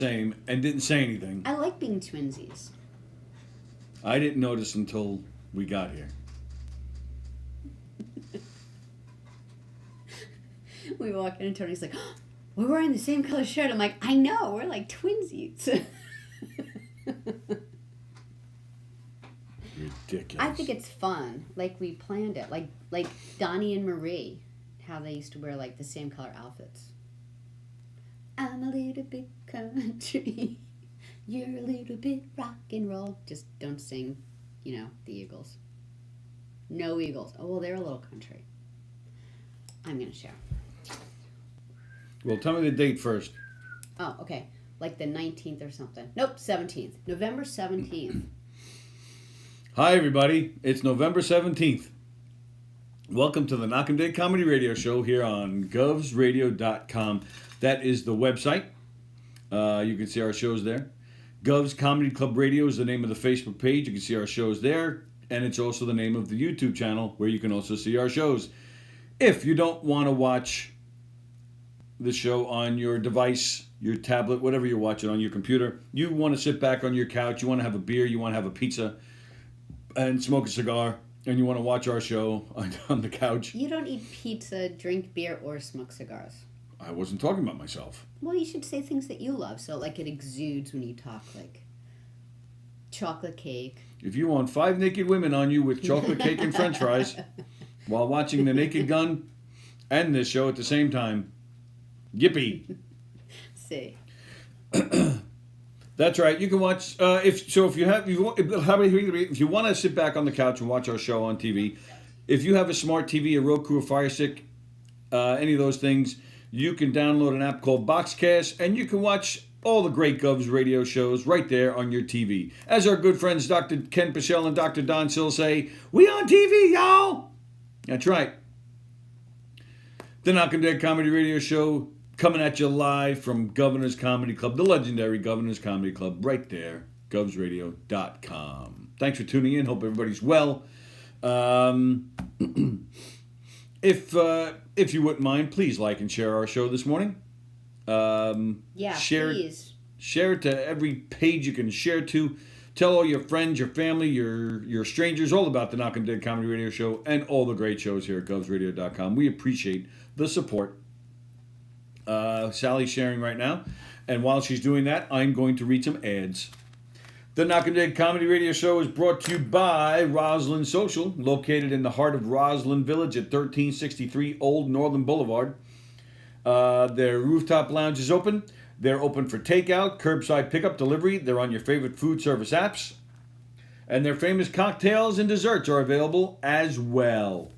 same and didn't say anything. I like being twinsies. I didn't notice until we got here. We walk in and Tony's like, oh, we're wearing the same color shirt. I'm like, I know, we're like twinsies. Ridiculous. I think it's fun. Like we planned it. Like Donnie and Marie, how they used to wear like the same color outfits. I'm a little bit country. You're a little bit rock and roll. Just don't sing, the Eagles. No Eagles. Oh, well, they're a little country. I'm going to share. Well, tell me the date first. Oh, okay. Like the 19th or something. Nope, 17th. November 17th. Hi, everybody. It's November 17th. Welcome to the Knockem Comedy Radio Show here on govsradio.com. That is the website. You can see our shows there. Gov's Comedy Club Radio is the name of the Facebook page. You can see our shows there. And it's also the name of the YouTube channel where you can also see our shows. If you don't want to watch the show on your device, your tablet, whatever you're watching on your computer, you want to sit back on your couch, you want to have a beer, you want to have a pizza, and smoke a cigar, and you want to watch our show on the couch. You don't eat pizza, drink beer, or smoke cigars. I wasn't talking about myself. Well, you should say things that you love, so like it exudes when you talk, like chocolate cake. If you want 5 naked women on you with chocolate cake and french fries while watching The Naked Gun and this show at the same time, yippee. See. That's right. You can watch if you want to sit back on the couch and watch our show on TV. If you have a smart TV, a Roku, a Fire Stick, any of those things, you can download an app called Boxcast, and you can watch all the great Govs radio shows right there on your TV. As our good friends Dr. Ken Pichelle and Dr. Don Sill say, we on TV, y'all. That's right. The Knockem Comedy Radio Show coming at you live from Governor's Comedy Club, the legendary Governor's Comedy Club, right there, govsradio.com. Thanks for tuning in. Hope everybody's well. If you wouldn't mind, please like and share our show this morning. Please. Share it to every page you can share to. Tell all your friends, your family, your strangers all about the Knockem Comedy Radio Show and all the great shows here at govsradio.com. We appreciate the support. Sallie's sharing right now. And while she's doing that, I'm going to read some ads. The Knockem Comedy Radio Show is brought to you by Roslyn Social, located in the heart of Roslyn Village at 1363 Old Northern Boulevard. Their rooftop lounge is open. They're open for takeout, curbside pickup, delivery. They're on your favorite food service apps. And their famous cocktails and desserts are available as well.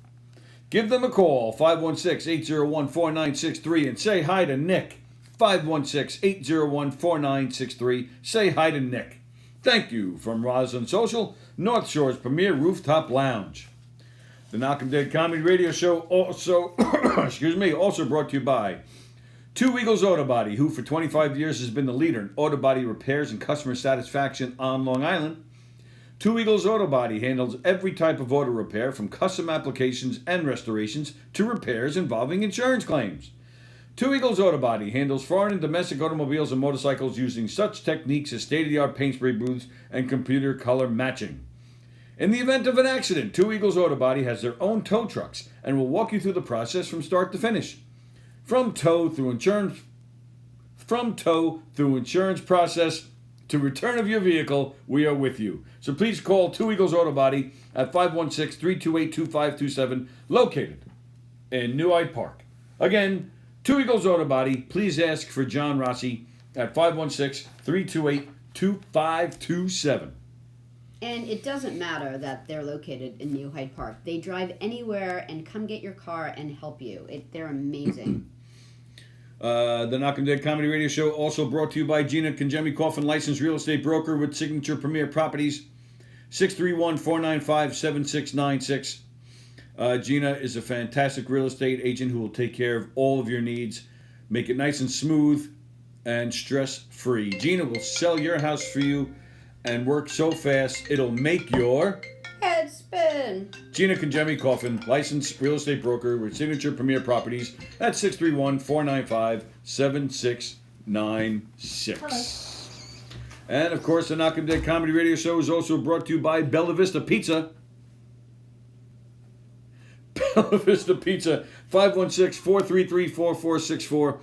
Give them a call, 516-801-4963, and say hi to Nick. 516-801-4963. Say hi to Nick. Thank you from Roslyn Social, North Shore's premier rooftop lounge. The Knockem Comedy Radio Show also, also brought to you by Two Eagles Auto Body, who for 25 years has been the leader in auto body repairs and customer satisfaction on Long Island. Two Eagles Auto Body handles every type of auto repair, from custom applications and restorations to repairs involving insurance claims. Two Eagles Auto Body handles foreign and domestic automobiles and motorcycles using such techniques as state-of-the-art paint spray booths and computer color matching. In the event of an accident, Two Eagles Auto Body has their own tow trucks and will walk you through the process from start to finish. From tow through insurance process to return of your vehicle, we are with you. So please call Two Eagles Auto Body at 516-328-2527, located in New Hyde Park. Again, Two Eagles Auto Body, please ask for John Rossi at 516-328-2527. And it doesn't matter that they're located in New Hyde Park. They drive anywhere and come get your car and help you. They're amazing. The Knockem Comedy Radio Show also brought to you by Gina Congemi Coffin, licensed real estate broker with Signature Premier Properties, 631-495-7696. Gina is a fantastic real estate agent who will take care of all of your needs, make it nice and smooth and stress-free. Gina will sell your house for you and work so fast it'll make your head spin. Gina Congemi Coffin, licensed real estate broker with Signature Premier Properties at 631-495-7696. 888-866-8296. And, of course, the Knockem Dead Comedy Radio Show is also brought to you by Bella Vista Pizza. Bella Vista Pizza, 516-433-4464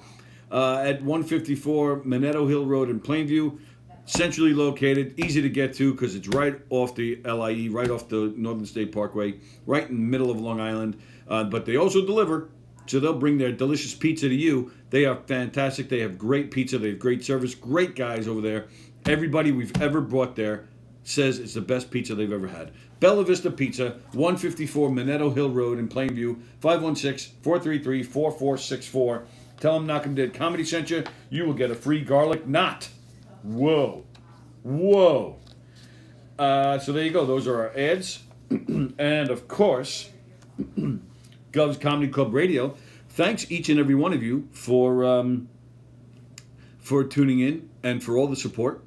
at 154 Minetto Hill Road in Plainview. Centrally located, easy to get to because it's right off the LIE, right off the Northern State Parkway, right in the middle of Long Island. But they also deliver, so they'll bring their delicious pizza to you. They are fantastic. They have great pizza. They have great service. Great guys over there. Everybody we've ever brought there says it's the best pizza they've ever had. Bella Vista Pizza, 154 Minetto Hill Road in Plainview, 516-433-4464. Tell them Knockem Dead Comedy sent you. You will get a free garlic knot. Whoa. So there you go. Those are our ads. And, of course, Gov's Comedy Club Radio. Thanks each and every one of you for tuning in and for all the support.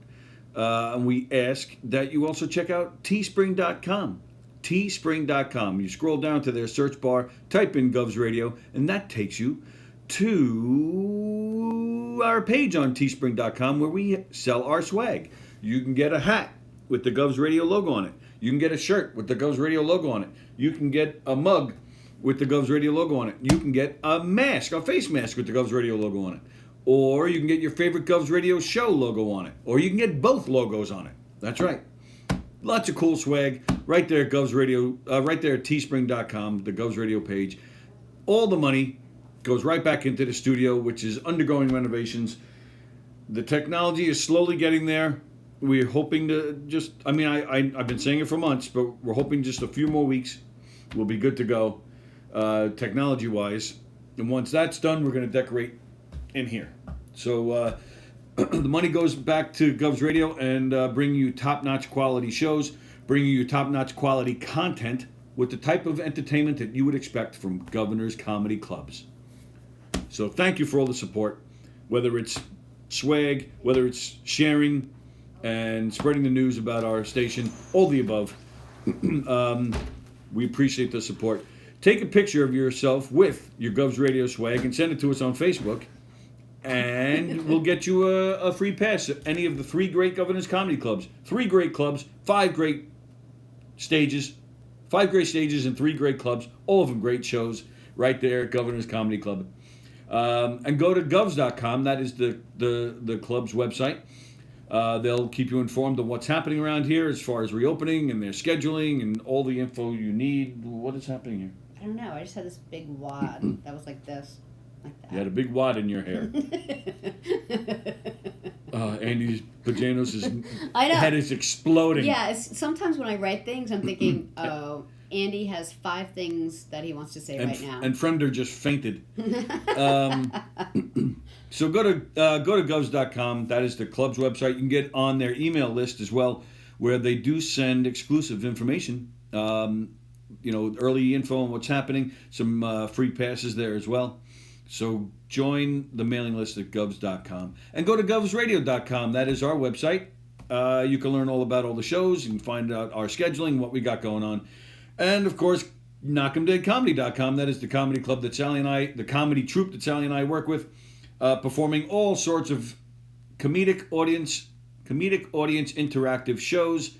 And we ask that you also check out teespring.com. Teespring.com. You scroll down to their search bar, type in Gov's Radio, and that takes you to our page on teespring.com where we sell our swag. You can get a hat with the Gov's Radio logo on it. You can get a shirt with the Gov's Radio logo on it. You can get a mug with the Gov's Radio logo on it. You can get a mask, a face mask with the Gov's Radio logo on it. Or you can get your favorite Gov's Radio show logo on it. Or you can get both logos on it. That's right. Lots of cool swag right there at Gov's Radio, right there at teespring.com, the Gov's Radio page. All the money goes right back into the studio, which is undergoing renovations. The technology is slowly getting there. We're hoping to just, I've been saying it for months, but we're hoping just a few more weeks we'll be good to go, technology-wise. And once that's done, we're going to decorate in here. So the money goes back to Gov's Radio and bringing you top-notch quality shows, bringing you top-notch quality content with the type of entertainment that you would expect from Governor's Comedy Clubs. So thank you for all the support, whether it's swag, whether it's sharing and spreading the news about our station, all the above. We appreciate the support. Take a picture of yourself with your Gov's Radio swag and send it to us on Facebook. And we'll get you a free pass at any of the 3 great Governor's Comedy Clubs. 3 great clubs, 5 great stages. 5 great stages and 3 great clubs. All of them great shows right there at Governor's Comedy Club. And go to govs.com. That is the club's website. They'll keep you informed of what's happening around here as far as reopening and their scheduling and all the info you need. What is happening here? I don't know. I just had this big wad that was like this. Like that. You had a big wad in your hair. Andy's pajamas' head is exploding. Yeah, sometimes when I write things, I'm thinking, oh, Andy has 5 things that he wants to say right now. And Fremder just fainted. So go to govs.com. That is the club's website. You can get on their email list as well, where they do send exclusive information. Early info on what's happening. Some free passes there as well. So join the mailing list at govs.com. And go to govsradio.com. That is our website. You can learn all about all the shows. You can find out our scheduling, what we got going on. And, of course, KnockemDeadComedy.com. That is the comedy club that Sallie and I, the comedy troupe that Sallie and I work with, performing all sorts of comedic audience interactive shows,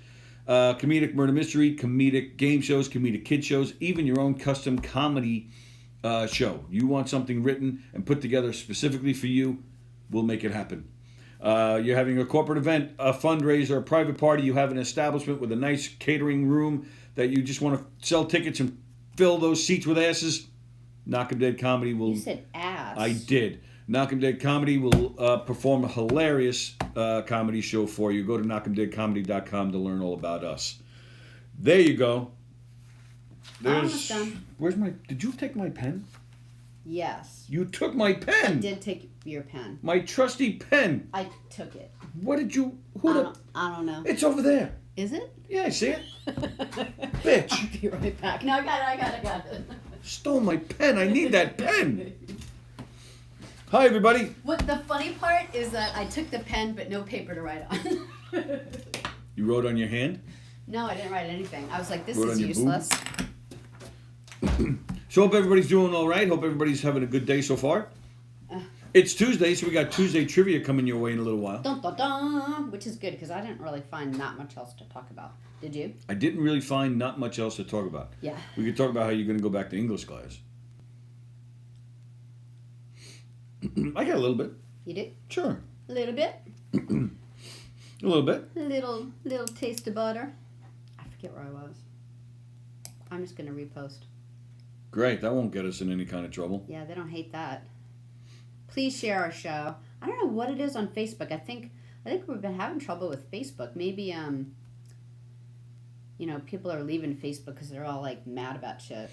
comedic murder mystery, comedic game shows, comedic kid shows, even your own custom comedy show. You want something written and put together specifically for you, we'll make it happen. You're having a corporate event, a fundraiser, a private party, you have an establishment with a nice catering room that you just want to sell tickets and fill those seats with asses, Knockem Dead Comedy will... You said ass. I did. Knockem Dead Comedy will perform a hilarious comedy show for you. Go to KnockemDeadComedy.com to learn all about us. There you go. Almost done. Did you take my pen? Yes. You took my pen. I did take your pen. My trusty pen. I took it. What did you... I don't know. It's over there. Is it? Yeah, I see it. Bitch. I'll be right back. No, I got it. Stole my pen. I need that pen. Hi, everybody. What the funny part is that I took the pen, but no paper to write on. You wrote on your hand? No, I didn't write anything. I was like, this Wrote is on your useless. So hope everybody's doing all right. Hope everybody's having a good day so far. It's Tuesday, so we got Tuesday trivia coming your way in a little while. Dun, dun, dun, which is good because I didn't really find not much else to talk about. Did you? I didn't really find not much else to talk about. Yeah. We could talk about how you're going to go back to English class. I got a little bit. You do? Sure. A little bit? A little bit. A little taste of butter. I forget where I was. I'm just going to repost. Great. That won't get us in any kind of trouble. Yeah, they don't hate that. Please share our show. I don't know what it is on Facebook. I think we've been having trouble with Facebook. Maybe people are leaving Facebook because they're all like mad about shit.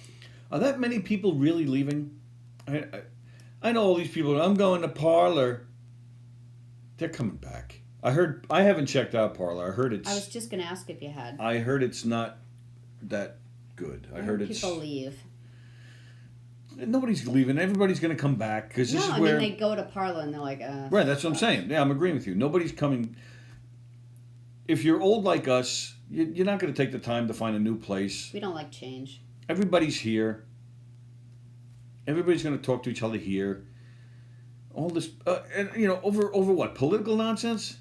Are that many people really leaving? I know all these people. I'm going to Parler. They're coming back. I haven't checked out Parler. I heard it's. I was just gonna ask if you had. I heard it's not that good. I heard it's. People leave. Nobody's leaving. Everybody's going to come back because this is where. They go to Parler and they're like. Right. That's what I'm saying. Yeah, I'm agreeing with you. Nobody's coming. If you're old like us, you're not going to take the time to find a new place. We don't like change. Everybody's here. Everybody's going to talk to each other here. All this, over what? Political nonsense?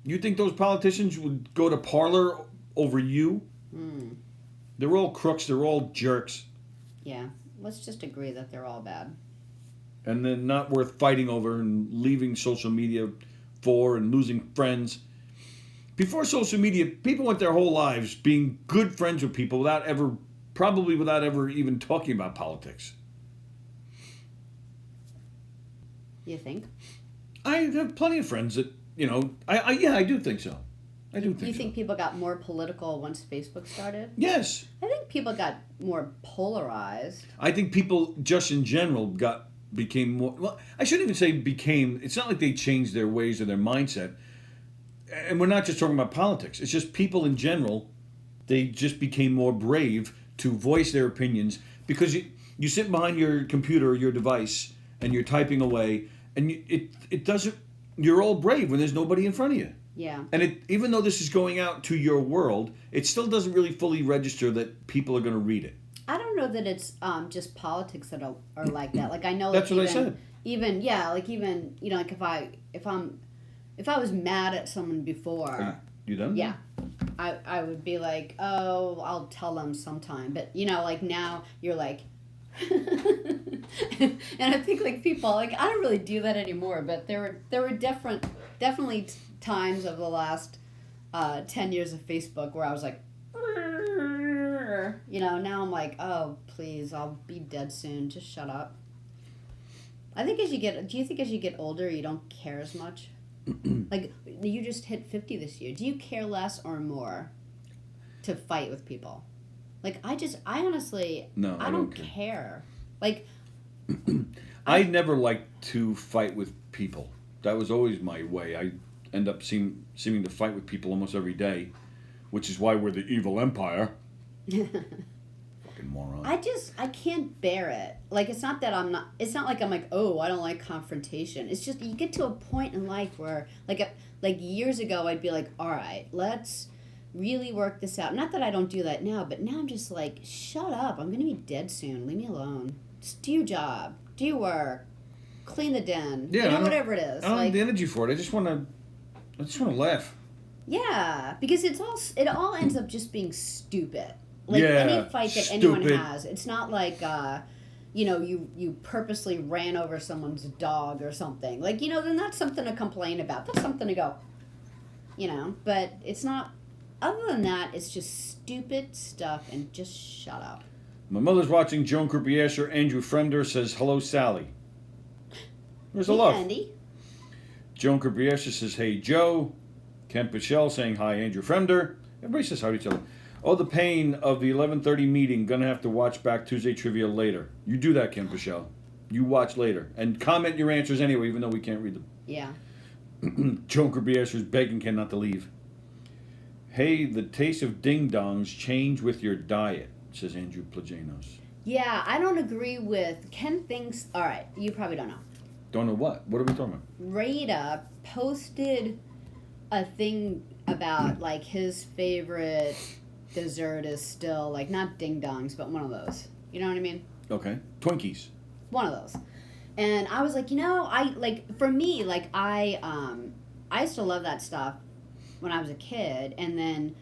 You think those politicians would go to Parler over you? Mm. They're all crooks. They're all jerks. Yeah. Let's just agree that they're all bad. And they're not worth fighting over and leaving social media for and losing friends. Before social media, people went their whole lives being good friends with people without ever even talking about politics. You think? I have plenty of friends that, I do think so. I do think so. You think people got more political once Facebook started? Yes. I think people got more polarized. I think people just in general became more, well, I shouldn't even say became, it's not like they changed their ways or their mindset. And we're not just talking about politics. It's just people in general, they just became more brave to voice their opinions because you sit behind your computer or your device and you're typing away and it doesn't, you're all brave when there's nobody in front of you. Yeah. And even though this is going out to your world, it still doesn't really fully register that people are going to read it. I don't know that it's just politics that are like that. Like I know that's like what I said. Even like if I was mad at someone before. You done? Yeah. I would be like, oh, I'll tell them sometime. But like now you're like. And I think like people like I don't really do that anymore. But there were definitely times of the last 10 years of Facebook where I was like, now I'm like, oh, please, I'll be dead soon. Just shut up. Do you think as you get older, you don't care as much? Like, you just hit 50 this year. Do you care less or more to fight with people? Like, I honestly, no, I don't care. Like, I never liked to fight with people. That was always my way. I end up seeming to fight with people almost every day, which is why we're the evil empire. Fucking moron. I can't bear it. Like, it's not like I'm like, oh, I don't like confrontation. It's just, you get to a point in life where, like years ago, I'd be like, all right, let's really work this out. Not that I don't do that now, but now I'm just like, shut up. I'm going to be dead soon. Leave me alone. Just do your job. Do your work. Clean the den. Yeah, whatever it is. I don't have the energy for it. I just want to laugh. Yeah, because it all ends up just being stupid. Like yeah, any fight that anyone has, it's not like you purposely ran over someone's dog or something. Like, then that's something to complain about. That's something to go, but it's not. Other than that, it's just stupid stuff and just shut up. My mother's watching Joan Croupier. Andrew Fremder says, hello, Sallie. There's a love. Andy. Joan Croupier says, hey, Joe. Kent Pichelle saying, hi, Andrew Fremder. Everybody says hi to each other. Oh, the pain of the 11:30 meeting. Gonna have to watch back Tuesday Trivia later. You do that, Kent Pichelle. You watch later. And comment your answers anyway, even though we can't read them. Yeah. Joan Croupier is begging Ken not to leave. Hey, the taste of ding-dongs change with your diet, says Andrew Plajanos. Yeah, I don't agree with... Ken thinks... All right, you probably don't know. Don't know what? What are we talking about? Rada posted a thing about, like, his favorite dessert is still, like, not ding-dongs, but one of those. You know what I mean? Okay. Twinkies. One of those. And I was like, for me, I used to love that stuff when I was a kid, and then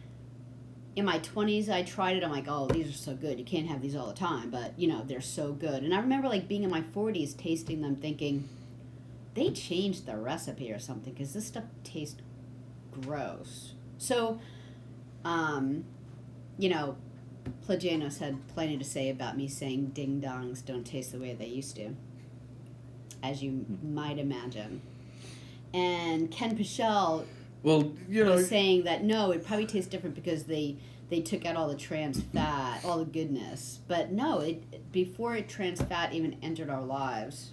in my 20s I tried it. I'm like, oh, these are so good. You can't have these all the time, but they're so good. And I remember being in my 40s tasting them, thinking they changed the recipe or something, because this stuff tastes gross. So, Plagianos had plenty to say about me saying ding-dongs don't taste the way they used to, as you might imagine. And Ken Pichel was saying that, no, it probably tastes different because they took out all the trans fat, all the goodness. But no, before trans fat even entered our lives,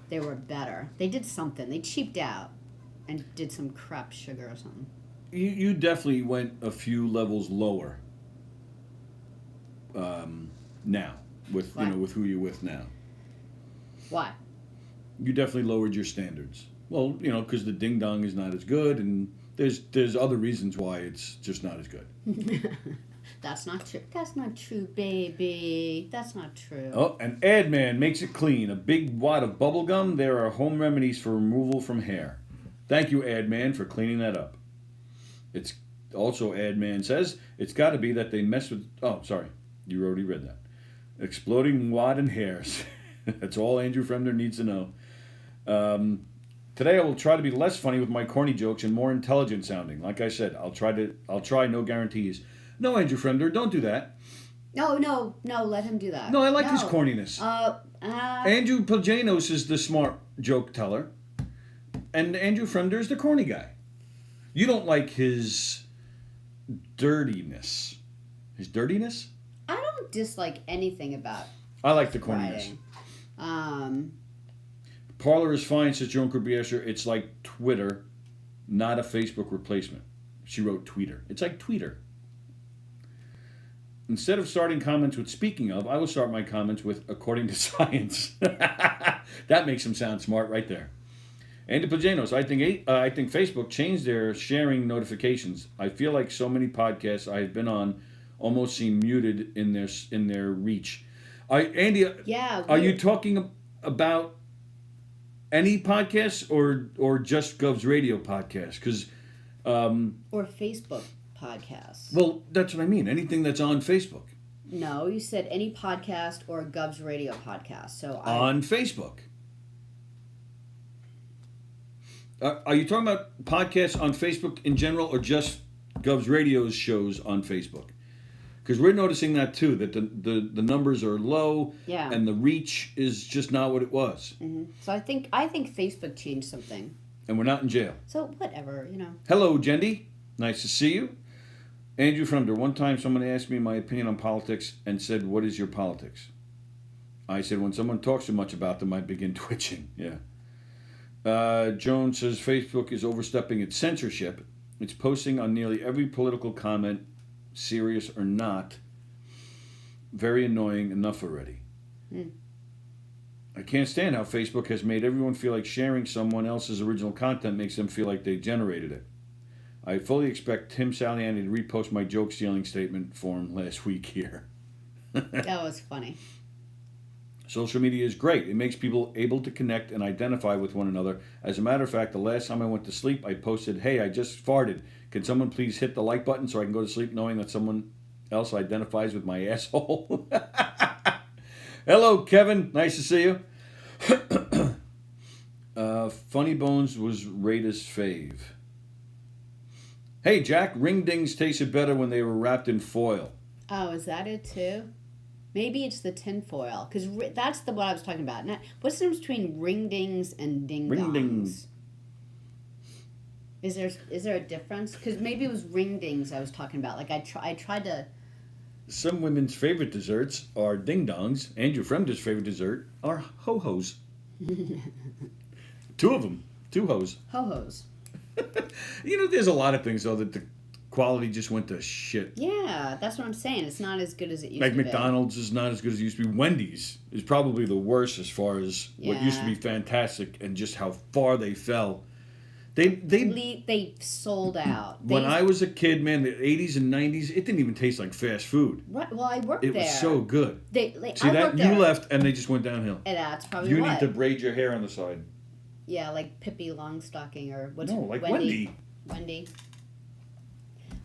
they were better. They did something. They cheaped out and did some crap sugar or something. You definitely went a few levels lower now with with who you're with now. Why? You definitely lowered your standards. Well, because the ding dong is not as good, and there's other reasons why it's just not as good. That's not true. That's not true, baby. That's not true. Oh, and Adman makes it clean. A big wad of bubble gum. There are home remedies for removal from hair. Thank you, Adman, for cleaning that up. It's also, Adman says, it's got to be that they mess with... Oh, sorry. You already read that. Exploding wad and hairs. That's all Andrew Fremder needs to know. Today I will try to be less funny with my corny jokes and more intelligent sounding. Like I said, I'll try, no guarantees. No, Andrew Fremder, don't do that. No, let him do that. No, I like his corniness. Andrew Plagianos is the smart joke teller, and Andrew Fremder is the corny guy. You don't like his dirtiness. His dirtiness? I don't dislike anything about I like the corniness. Parler is fine, says Joan Kerbiesher. It's like Twitter, not a Facebook replacement. She wrote Tweeter. It's like Tweeter. Instead of starting comments with "speaking of," I will start my comments with "according to science." That makes him sound smart right there. Andy Plagianos, I think Facebook changed their sharing notifications. I feel like so many podcasts I have been on almost seem muted in their reach. Andy, are you talking about any podcasts or just Gov's Radio podcast? Because or Facebook podcasts. Well, that's what I mean. Anything that's on Facebook. No, you said any podcast or Gov's Radio podcast. So on Facebook. Are you talking about podcasts on Facebook in general, or just Gov's Radio's shows on Facebook? Because we're noticing that too, that the numbers are low, and the reach is just not what it was. Mm-hmm. So I think Facebook changed something. And we're not in jail. So whatever, Hello, Jendi. Nice to see you. Andrew Fremder. One time someone asked me my opinion on politics and said, "What is your politics?" I said, "When someone talks too much about them, I begin twitching." Yeah. Joan says Facebook is overstepping its censorship. It's posting on nearly every political comment, serious or not. Very annoying. Enough already. I can't stand how Facebook has made everyone feel like sharing someone else's original content makes them feel like they generated it. I fully expect Tim Saliani to repost my joke stealing statement form last week here. That was funny. Social media is great. It makes people able to connect and identify with one another. As a matter of fact, the last time I went to sleep, I posted, "Hey, I just farted. Can someone please hit the like button so I can go to sleep knowing that someone else identifies with my asshole?" Hello, Kevin. Nice to see you. Funny Bones was Rada's fave. Hey, Jack, ring dings tasted better when they were wrapped in foil. Oh, is that it too? Maybe it's the tin foil, because that's what I was talking about. Now, what's the difference between ring dings and ding dongs? Ring dings. Is there a difference? Because maybe it was ring dings I was talking about. Like I tried to. Some women's favorite desserts are ding dongs. Andrew Fremder's favorite dessert are ho hos. Two of them. Two hos. Ho hos. There's a lot of things though that the quality just went to shit. Yeah, that's what I'm saying. It's not as good as it used to be. Like McDonald's is not as good as it used to be. Wendy's is probably the worst as far as what used to be fantastic and just how far they fell. They sold out. When I was a kid, man, the 80s and 90s, it didn't even taste like fast food. Right, well, I worked there. It was so good. See that? worked You there. left and they just went downhill. And that's probably You what. need to braid your hair on the side. Yeah, like Pippi Longstocking or what's No, like Wendy. Wendy.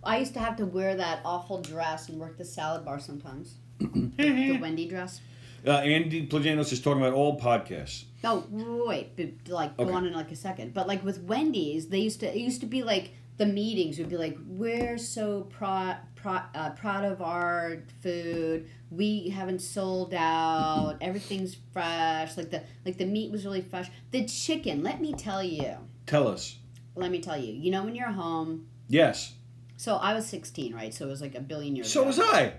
I used to have to wear that awful dress and work the salad bar sometimes. the Wendy dress. Andy Plajanos is talking about all podcasts. Oh wait, go on in like a second. But like with Wendy's, it used to be like the meetings would be like, we're so proud of our food. We haven't sold out. Everything's fresh. Like the meat was really fresh. The chicken. Let me tell you. Tell us. Let me tell you. You know when you're home. Yes. So I was 16, right? So it was like a billion years ago. So was I.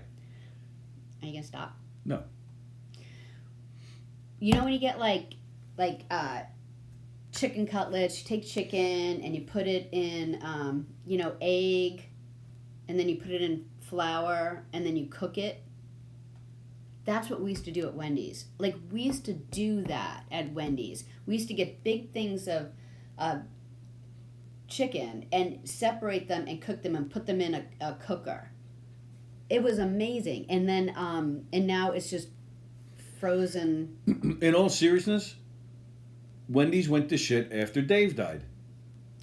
Are you gonna stop? No. You know when you get like chicken cutlets, you take chicken and you put it in egg, and then you put it in flour and then you cook it. That's what we used to do at Wendy's. Like we used to do that at Wendy's. We used to get big things of chicken and separate them and cook them and put them in a cooker. It was amazing. And then and now it's just frozen. In all seriousness, Wendy's went to shit after Dave died.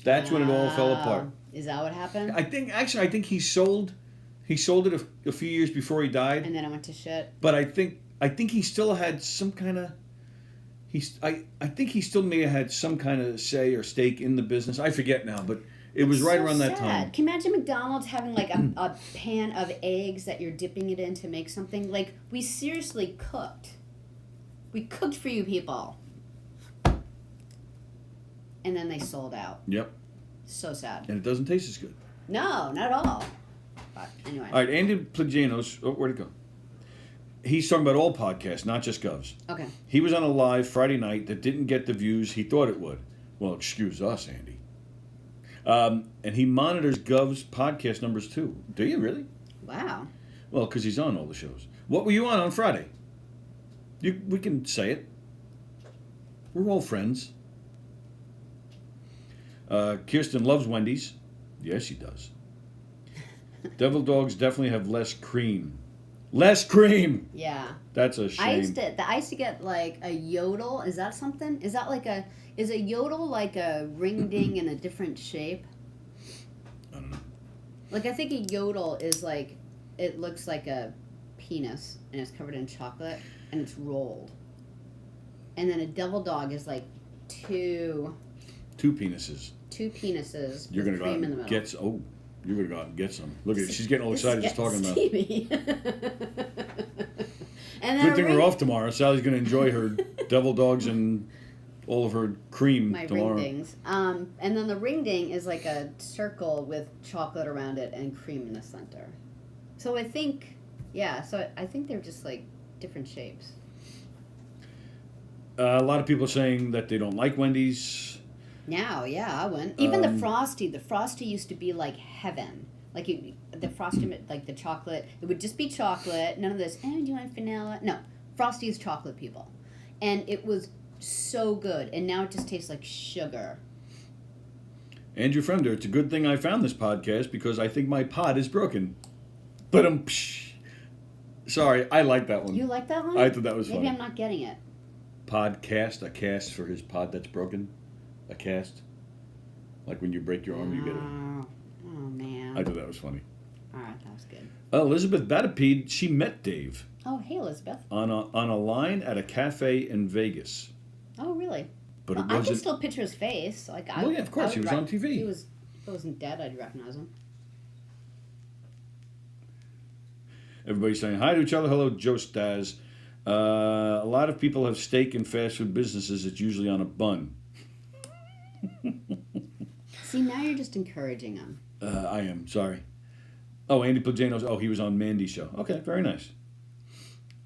That's when it all fell apart. Is that what happened? I think he sold it a few years before he died. And then it went to shit. But I think he still had some kind of I think he still may have had some kind of say or stake in the business. I forget now, but it was right around that time. Can you imagine McDonald's having like a pan of eggs that you're dipping it in to make something? Like, we seriously cooked. We cooked for you people. And then they sold out. Yep. So sad. And it doesn't taste as good. No, not at all. But anyway. All right, Andy Plajanos. Oh, where'd it go? He's talking about all podcasts, not just Govs. Okay. He was on a live Friday night that didn't get the views he thought it would. Well, excuse us, Andy. And he monitors Gov's podcast numbers too. Do you really? Wow. Well, because he's on all the shows. What were you on Friday? We can say it. We're all friends. Kirsten loves Wendy's. Yes, she does. Devil dogs definitely have less cream. Less cream. Yeah. That's a shame. I used to get like a yodel. Is that something? Is a yodel like a ring ding in a different shape? I don't know. Like I think a yodel is like, it looks like a penis and it's covered in chocolate and it's rolled. And then a devil dog is like two penises. Two penises. You're gonna with go out cream in the and middle. you're gonna go out and get some. Look at it. She's getting all excited just talking about it. And Good thing we're off tomorrow. Sally's gonna enjoy her devil dogs and all of her cream my tomorrow. ring dings. And then the ring ding is like a circle with chocolate around it and cream in the center. So I think they're just like different shapes. A lot of people are saying that they don't like Wendy's. Now, yeah, I went. Even the Frosty used to be like heaven. Like the Frosty, like the chocolate, it would just be chocolate. None of this, do you want vanilla? No, Frosty is chocolate, people. And it was so good. And now it just tastes like sugar. Andrew Fremder, it's a good thing I found this podcast because I think my pod is broken. But sorry, I like that one. You like that one? I thought that was funny. Maybe I'm not getting it. Podcast, a cast for his pod that's broken. A cast. Like when you break your arm, you get it. Oh, man. I thought that was funny. All right, that was good. Elizabeth Batapede, she met Dave. Oh, hey, Elizabeth. On a line at a cafe in Vegas. Oh, really? But I can still picture his face. Like, well, yeah, of course, he was on TV. If he wasn't dead, I'd recognize him. Everybody's saying hi to each other. Hello, Joe Staz. A lot of people have stake in fast food businesses. It's usually on a bun. See, now you're just encouraging him. I am. Sorry. Oh, Andy Plajanos. Oh, he was on Mandy's show. Okay, very nice.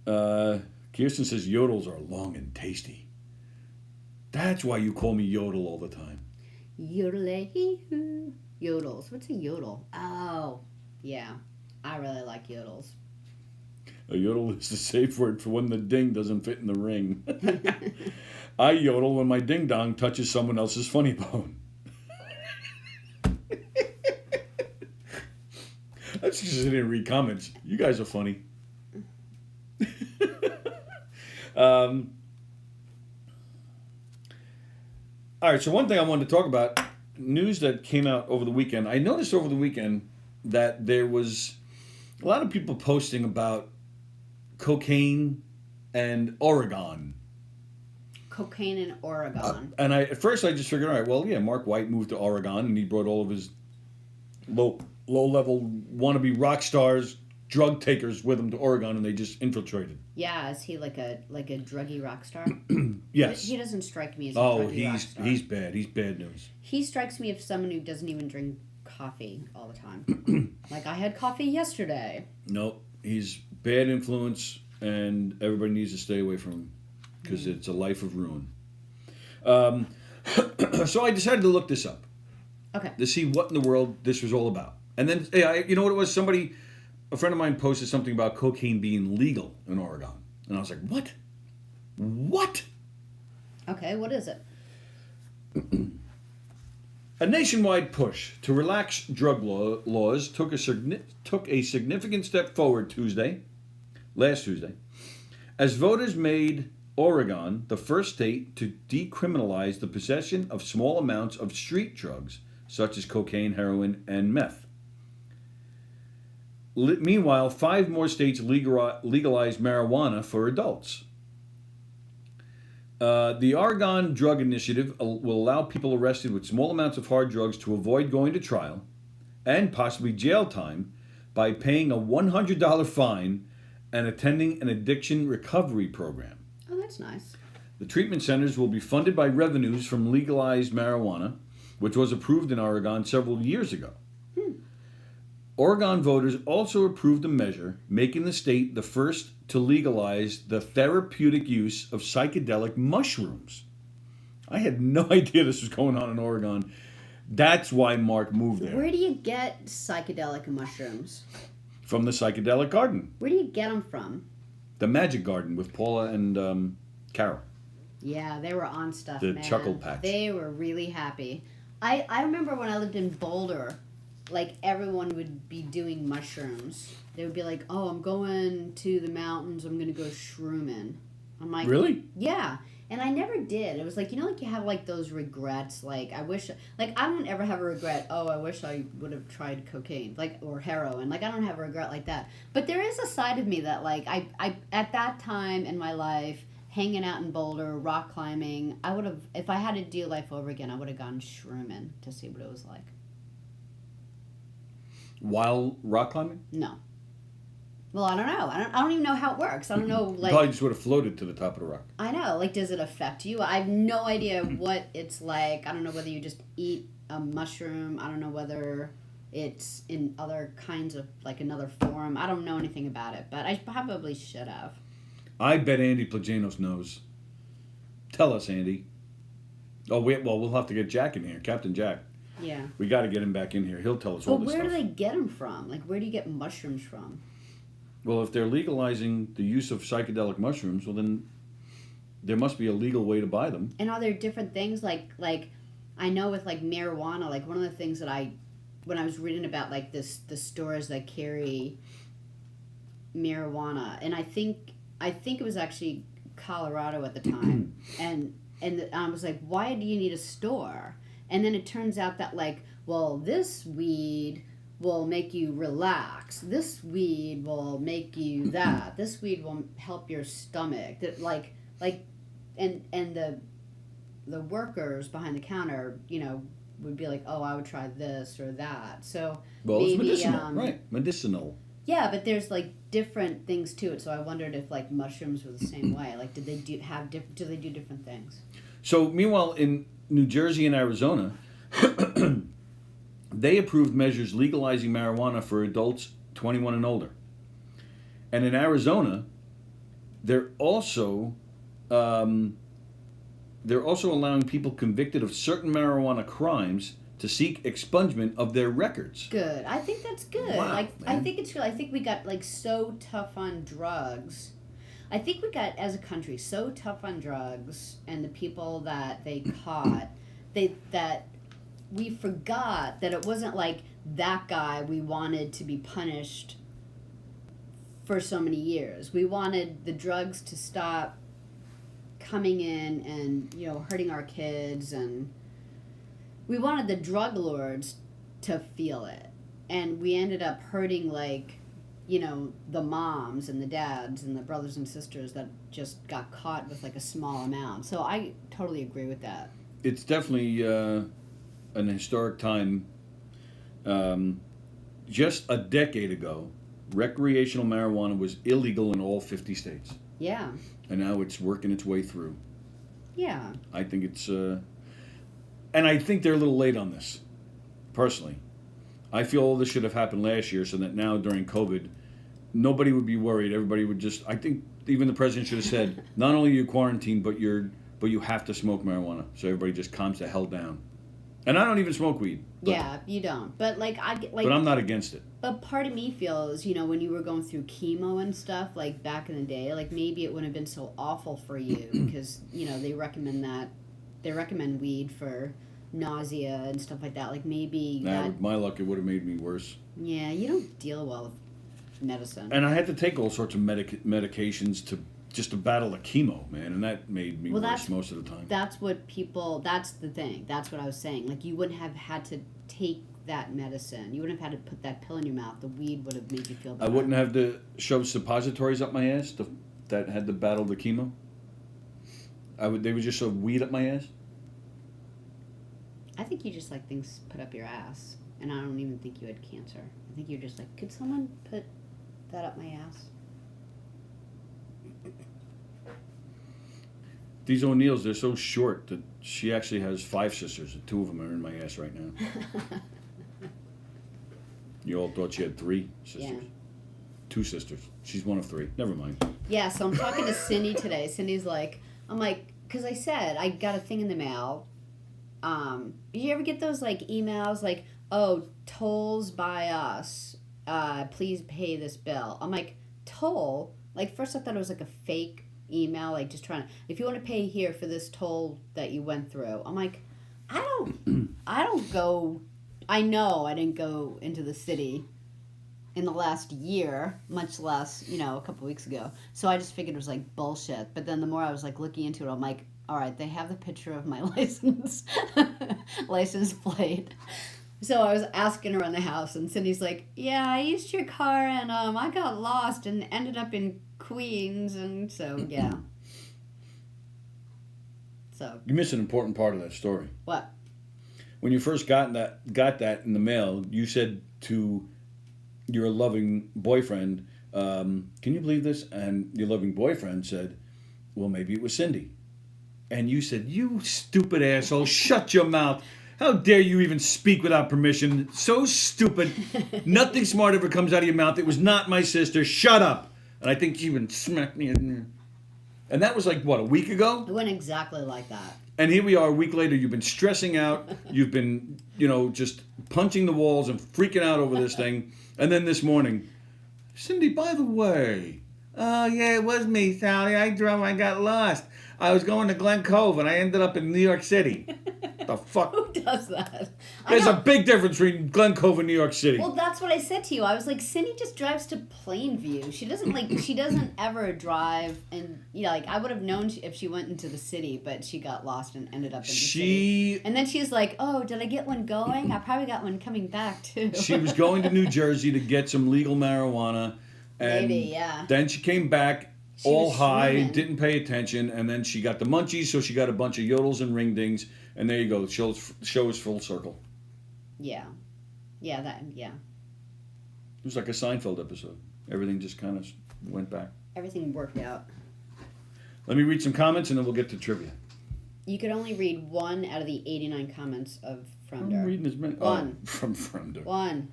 Kirsten says yodels are long and tasty. That's why you call me Yodel all the time. Yodel-hee-hoo. Yodels. What's a yodel? Oh, yeah. I really like yodels. A yodel is the safe word for when the ding doesn't fit in the ring. I yodel when my ding-dong touches someone else's funny bone. That's because I didn't read comments. You guys are funny. All right, so one thing I wanted to talk about, news that came out over the weekend. I noticed over the weekend that there was a lot of people posting about cocaine and Oregon. Cocaine in Oregon. And at first I just figured, all right, well, yeah, Mark White moved to Oregon and he brought all of his low-level wannabe rock stars, drug takers with him to Oregon, and they just infiltrated. Yeah, is he like a druggy rock star? Yes. He doesn't strike me as a druggy rock star. He's bad. He's bad news. He strikes me as someone who doesn't even drink coffee all the time. Like, I had coffee yesterday. Nope. He's bad influence, and everybody needs to stay away from him because it's a life of ruin. So I decided to look this up. Okay. To see what in the world this was all about. And then, you know what it was? A friend of mine posted something about cocaine being legal in Oregon. And I was like, what? What? Okay, what is it? A nationwide push to relax drug laws took a significant step forward last Tuesday, as voters made Oregon the first state to decriminalize the possession of small amounts of street drugs, such as cocaine, heroin, and meth. Meanwhile, 5 more states legalized marijuana for adults. The Oregon Drug Initiative will allow people arrested with small amounts of hard drugs to avoid going to trial and possibly jail time by paying a $100 fine and attending an addiction recovery program. Oh, that's nice. The treatment centers will be funded by revenues from legalized marijuana, which was approved in Oregon several years ago. Oregon voters also approved a measure making the state the first to legalize the therapeutic use of psychedelic mushrooms. I had no idea this was going on in Oregon. That's why Mark moved there. Where do you get psychedelic mushrooms? From the Psychedelic Garden. Where do you get them from? The Magic Garden with Paula and Carol. Yeah, they were on stuff, The man. Chuckle Patch. They were really happy. I remember when I lived in Boulder, like, everyone would be doing mushrooms. They would be like, oh, I'm going to the mountains, I'm going to go shrooming. I'm like... Really? Yeah. And I never did. It was like, you know, like, you have, like, those regrets, like, I wish... Like, I don't ever have a regret, oh, I wish I would have tried cocaine, like, or heroin. Like, I don't have a regret like that. But there is a side of me that, like, I at that time in my life, hanging out in Boulder, rock climbing, I would have... If I had to do life over again, I would have gone shrooming to see what it was like. While rock climbing? No. Well, I don't know. I don't even know how it works. I don't know, like... Probably just would have floated to the top of the rock. I know. Like, does it affect you? I have no idea what it's like. I don't know whether you just eat a mushroom. I don't know whether it's in other kinds of, like, another form. I don't know anything about it, but I probably should have. I bet Andy Plagianos knows. Tell us, Andy. Oh, we'll have to get Jack in here, Captain Jack. Yeah. We got to get him back in here. He'll tell us all But this where stuff. do they get them from? Like, where do you get mushrooms from? Well, if they're legalizing the use of psychedelic mushrooms, well, then there must be a legal way to buy them. And are there different things? Like I know with, like, marijuana, like, one of the things that when I was reading about, like, the stores that carry marijuana, and I think it was actually Colorado at the time, and I was like, why do you need a store? And then it turns out that, like, well, this weed will make you relax. This weed will make you that. This weed will help your stomach. That and the workers behind the counter, you know, would be like, oh, I would try this or that. So Well, maybe, it's medicinal, right? Medicinal. Yeah, but there's, like, different things to it. So I wondered if, like, mushrooms were the same way. Like, do they do different things? So, meanwhile, in New Jersey and Arizona, they approved measures legalizing marijuana for adults 21 and older. And in Arizona, they're also allowing people convicted of certain marijuana crimes to seek expungement of their records. Good. I think that's good. Wow, like, man. I think it's real. I think we got, like, so tough on drugs. I think we got, as a country, so tough on drugs, and the people that they caught, that we forgot that it wasn't like that guy we wanted to be punished for so many years. We wanted the drugs to stop coming in and, you know, hurting our kids, and we wanted the drug lords to feel it. And we ended up hurting, like, you know, the moms and the dads and the brothers and sisters that just got caught with like a small amount. So I totally agree with that. It's definitely an historic time. Just a decade ago, recreational marijuana was illegal in all 50 states. Yeah. And now it's working its way through. Yeah. I think it's... and I think they're a little late on this, personally. I feel all this should have happened last year so that now during COVID, nobody would be worried. Everybody would just... I think even the president should have said, not only are you quarantined, but you have to smoke marijuana. So everybody just calms the hell down. And I don't even smoke weed. Yeah, you don't. But like but I'm not against it. But part of me feels, you know, when you were going through chemo and stuff, like back in the day, like maybe it wouldn't have been so awful for you because, you know, they recommend weed for nausea and stuff like that. Like maybe With my luck, it would have made me worse. Yeah, you don't deal well with medicine. And I had to take all sorts of medications to battle the chemo, man, and that made me worse most of the time. That's the thing. That's what I was saying. Like, you wouldn't have had to take that medicine. You wouldn't have had to put that pill in your mouth. The weed would have made you feel better. I wouldn't have to shove suppositories up my ass that had to battle the chemo. They would just shove weed up my ass. I think you just like things put up your ass, and I don't even think you had cancer. I think you're just like, could someone put that up my ass? These O'Neills, they're so short that she actually has 5 sisters, and 2 of them are in my ass right now. You all thought she had 3 sisters. Yeah. 2 sisters. She's one of 3. Never mind. Yeah, so I'm talking to Cindy today. Cindy's like, because I said I got a thing in the mail. Did you ever get those like emails like, oh, tolls by us, please pay this bill? I'm like, toll? Like, first I thought it was like a fake email, like just trying to, if you want to pay here for this toll that you went through. I'm like, I don't go, I know I didn't go into the city in the last year, much less, you know, a couple weeks ago. So I just figured it was like bullshit. But then the more I was like looking into it, I'm like, all right, they have the picture of my license plate. So I was asking around the house, and Cindy's like, yeah, I used your car, and I got lost and ended up in Queens, and so, yeah. So. You missed an important part of that story. What? When you first got that in the mail, you said to your loving boyfriend, can you believe this? And your loving boyfriend said, well, maybe it was Cindy. And you said, you stupid asshole, shut your mouth. How dare you even speak without permission? So stupid. Nothing smart ever comes out of your mouth. It was not my sister. Shut up. And I think she even smacked me. And that was like, what, a week ago? It went exactly like that. And here we are a week later. You've been stressing out. You've been, just punching the walls and freaking out over this thing. And then this morning, Cindy, by the way, oh, yeah, it was me, Sallie. I got lost. I was going to Glen Cove, and I ended up in New York City. The fuck? Who does that? There's a big difference between Glen Cove and New York City. Well, that's what I said to you. I was like, Cindy just drives to Plainview. She doesn't ever drive, and I would have known if she went into the city, but she got lost and ended up in the city. And then she's like, oh, did I get one going? I probably got one coming back too. She was going to New Jersey to get some legal marijuana, and maybe, yeah. Then she came back. She all high, swimming. Didn't pay attention, and then she got the munchies, so she got a bunch of yodels and ring dings, and there you go. The show is full circle. Yeah. Yeah. It was like a Seinfeld episode. Everything just kind of went back. Everything worked out. Let me read some comments, and then we'll get to trivia. You could only read 1 out of the 89 comments of Fremder. I'm reading as many. 1. From Fremder. 1.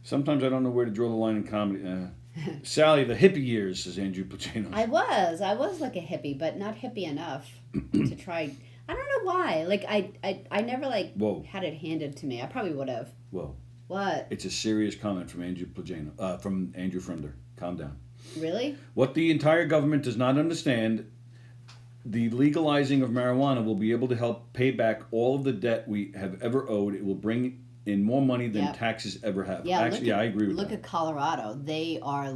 Sometimes I don't know where to draw the line in comedy. Sallie, the hippie years, says Andrew Pacino. I was like a hippie, but not hippie enough to try. I don't know why. Like, I never, had it handed to me. I probably would have. Whoa. What? It's a serious comment from Andrew Pacino, from Andrew Fremder. Calm down. Really? What the entire government does not understand, the legalizing of marijuana will be able to help pay back all of the debt we have ever owed. It will bring in more money than taxes ever have. Yeah, Actually, I agree with look that. at Colorado. They have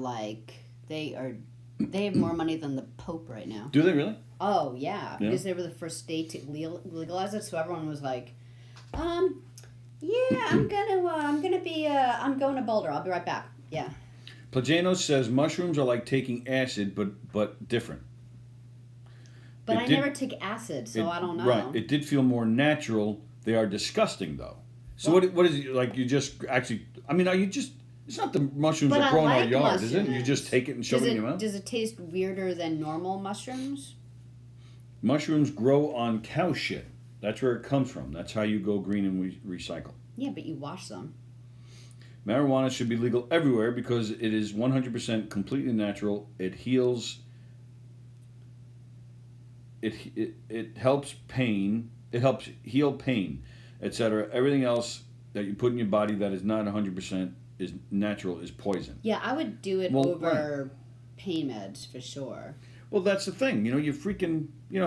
more money than the Pope right now. Do they really? Oh yeah, because they were the first state to legalize it. So everyone was like, yeah, I'm going to Boulder. I'll be right back. Yeah. Plagano says mushrooms are like taking acid, but different. But I never take acid, so I don't know. Right. It did feel more natural. They are disgusting, though. So what is it, like, you just actually... I mean, are you just... It's not the mushrooms that grow in our yard, is it? You just take it and shove it in your mouth? Does it taste weirder than normal mushrooms? Mushrooms grow on cow shit. That's where it comes from. That's how you go green and recycle. Yeah, but you wash them. Marijuana should be legal everywhere because it is 100% completely natural. It heals... It helps pain. It helps heal pain, etc. Everything else that you put in your body that is not 100% is natural is poison. Yeah, I would do it over pain meds for sure. Well, that's the thing. You freaking, you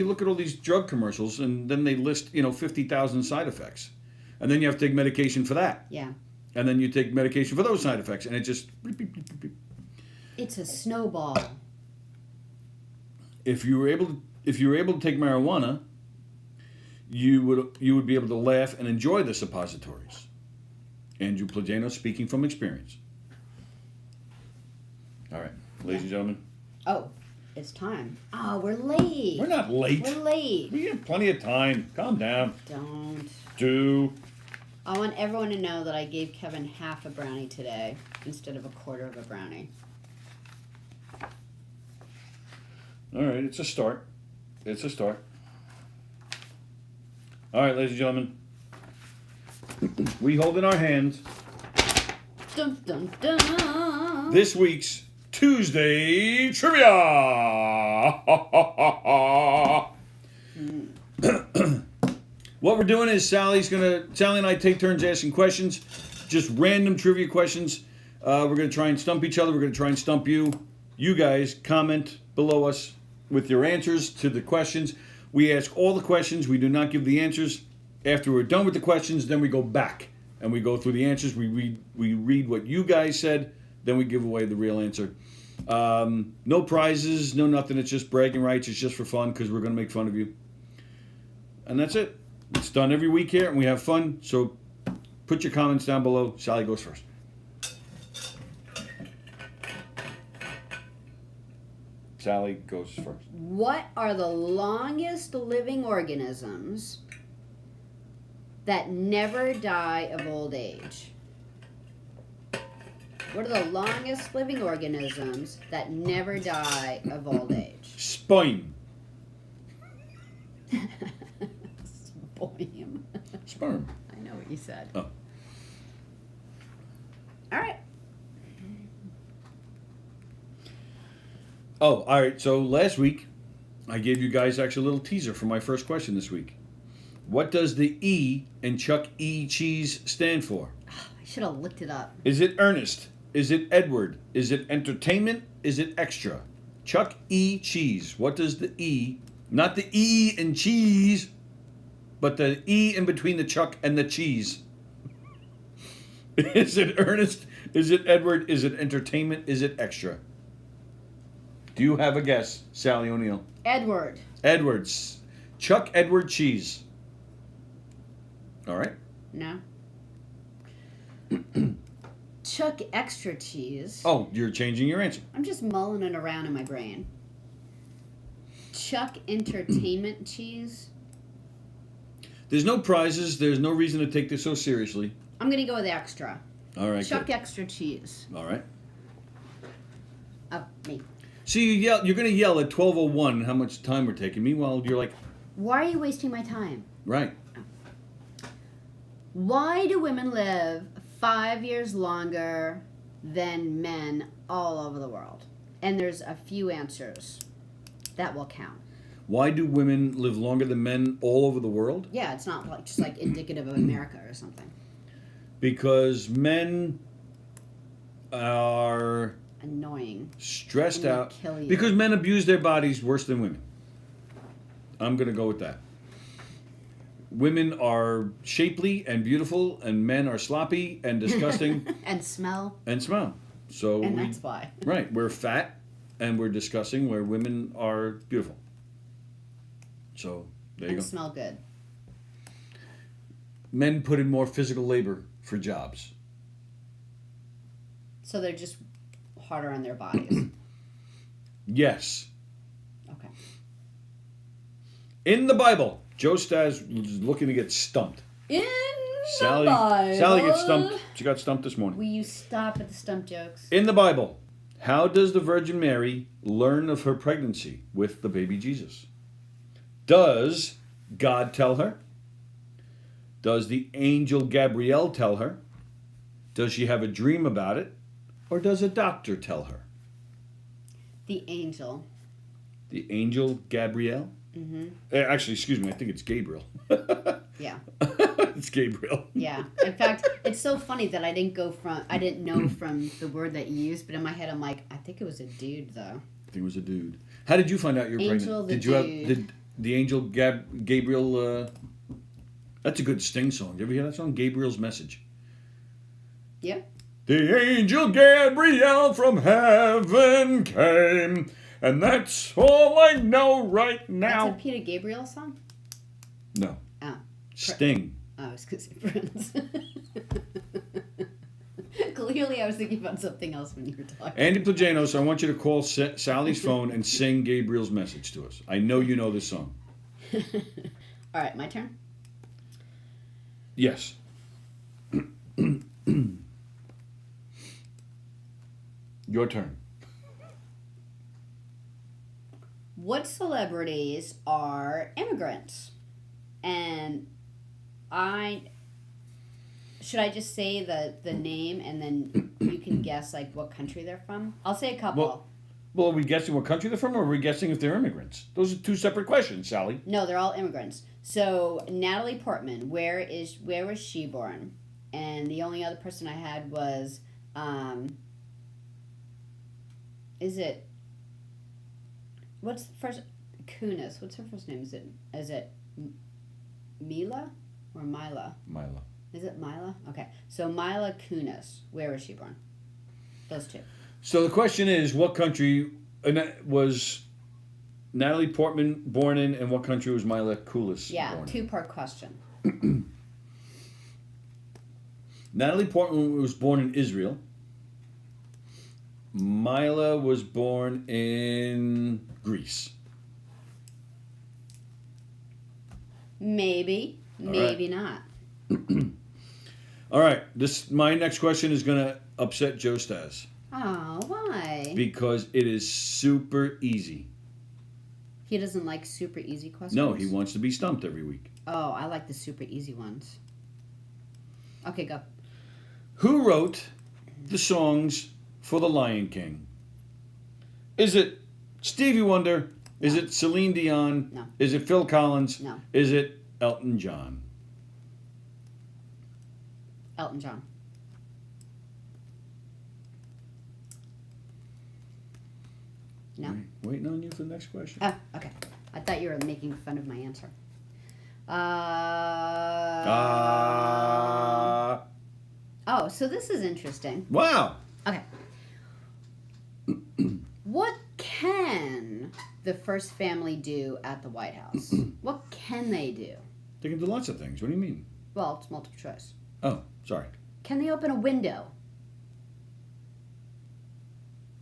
look at all these drug commercials and then they list, 50,000 side effects. And then you have to take medication for that. Yeah. And then you take medication for those side effects and it just... It's a snowball. If you were able to take marijuana, you would be able to laugh and enjoy the suppositories. Andrew Plagano speaking from experience. All right, ladies and gentlemen. Oh, it's time. Oh, we're late. We're not late. We're late. We have plenty of time. Calm down. Don't. I want everyone to know that I gave Kevin half a brownie today instead of a quarter of a brownie. All right, it's a start. It's a start. All right, ladies and gentlemen. We hold in our hands Dun, dun, dun. this week's Tuesday Trivia. What we're doing is Sally and I take turns asking questions, just random trivia questions. We're going to try and stump each other. We're going to try and stump you. You guys comment below us with your answers to the questions. We ask all the questions. We do not give the answers. After we're done with the questions, then we go back and we go through the answers. We read what you guys said, then we give away the real answer. No prizes, no nothing. It's just bragging rights. It's just for fun because we're going to make fun of you. And that's it. It's done every week here, and we have fun. So put your comments down below. Sally goes first. Sally goes first. What are the longest living organisms that never die of old age? What are the longest living organisms that never die of old age? Sperm. Sperm. I know what you said. Oh. All right. Oh, all right. So last week, I gave you guys actually a little teaser for my first question this week. What does the E in Chuck E. Cheese stand for? I should have looked it up. Is it Ernest? Is it Edward? Is it entertainment? Is it extra? Chuck E. Cheese. What does the E, not the E in cheese, but the E in between the Chuck and the cheese? Is it Ernest? Is it Edward? Is it entertainment? Is it extra? Do you have a guess, Sally O'Neill? Edward. Edwards. Chuck Edward Cheese. All right. No. Chuck Extra Cheese. Oh, you're changing your answer. I'm just mulling it around in my brain. Chuck Entertainment Cheese. There's no prizes. There's no reason to take this so seriously. I'm going to go with extra. All right. Chuck good. Extra Cheese. All right. Oh, me. See, you're going to yell at 12:01 how much time we're taking. Meanwhile, you're like... Why are you wasting my time? Right. Why do women live 5 years longer than men all over the world? And there's a few answers that will count. Why do women live longer than men all over the world? Yeah, it's not like just like indicative of America or something. Because men are Annoying. stressed And out. kill you. Because men abuse their bodies worse than women. I'm going to go with that. Women are shapely and beautiful, and men are sloppy and disgusting. And smell. And smell. So And that's why. Right. We're fat and we're disgusting, where women are beautiful. So there you And go. smell good. Men put in more physical labor for jobs. So they're just harder on their bodies. Yes. Okay. In the Bible, Joe Stas was looking to get stumped. In Sallie, the Bible. Sallie gets stumped. She got stumped this morning. Will you stop at the stump jokes? In the Bible, how does the Virgin Mary learn of her pregnancy with the baby Jesus? Does God tell her? Does the angel Gabriel tell her? Does she have a dream about it? Or does a doctor tell her? The angel. The angel Gabriel? Mm-hmm. Actually, excuse me, I think it's Gabriel. Yeah. It's Gabriel. Yeah. In fact, it's so funny that I didn't know from the word that you used, but in my head I'm like, I think it was a dude though. I think it was a dude. How did you find out you were Angel pregnant? the Did you have dude. did the angel Gabriel? That's a good Sting song. You ever hear that song? Gabriel's Message. Yeah. The angel Gabriel from heaven came, and that's all I know right now. That's a Peter Gabriel song? No. Oh. Sting. Oh, I was going to say Prince. Clearly I was thinking about something else when you were talking. Andy Plajanos, I want you to call Sally's phone and sing Gabriel's Message to us. I know you know this song. All right, my turn. Yes. Your turn. What celebrities are immigrants? And should I just say the name and then you can guess like what country they're from? I'll say a couple. Well, are we guessing what country they're from, or are we guessing if they're immigrants? Those are two separate questions, Sally. No, they're all immigrants. So Natalie Portman, where was she born? And the only other person I had was, what's the first? Kunis. What's her first name? Is it Mila or Mila? Mila. Is it Mila? Okay. So Mila Kunis, where was she born? Those two. So the question is, what country was Natalie Portman born in, and what country was Mila Kunis born in? Two-part question. Natalie Portman was born in Israel. Mila was born in Greece. Maybe. Maybe not. All right. My next question is going to upset Joe Stas. Oh, why? Because it is super easy. He doesn't like super easy questions? No, he wants to be stumped every week. Oh, I like the super easy ones. Okay, go. Who wrote the songs for The Lion King? Is it Stevie Wonder? Is it Celine Dion? No. Is it Phil Collins? No. Is it Elton John? Elton John. No? Waiting on you for the next question. Oh, okay. I thought you were making fun of my answer. Oh, so this is interesting. Wow. Okay. What can the first family do at the White House? What can they do? They can do lots of things. What do you mean? Well, it's multiple choice. Oh, sorry. Can they open a window?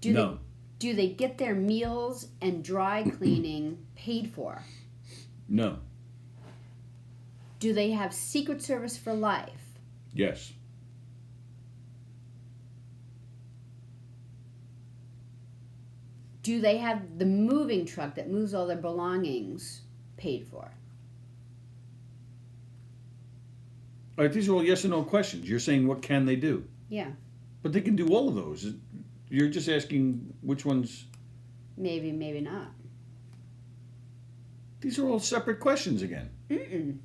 No. Do they get their meals and dry cleaning paid for? No. Do they have Secret Service for life? Yes. Do they have the moving truck that moves all their belongings paid for? All right, these are all yes or no questions. You're saying what can they do? Yeah. But they can do all of those. You're just asking which ones. Maybe, maybe not. These are all separate questions again. Mm-mm.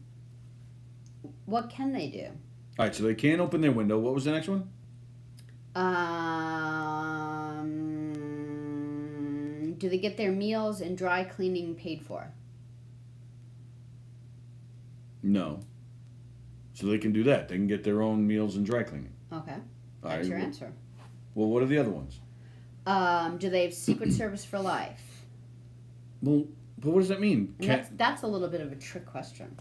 What can they do? All right, so they can't open their window. What was the next one? Do they get their meals and dry cleaning paid for? No. So they can do that. They can get their own meals and dry cleaning. Okay. All That's right. your answer. Well, what are the other ones? Do they have Secret Service for life? Well, but what does that mean? And that's a little bit of a trick question.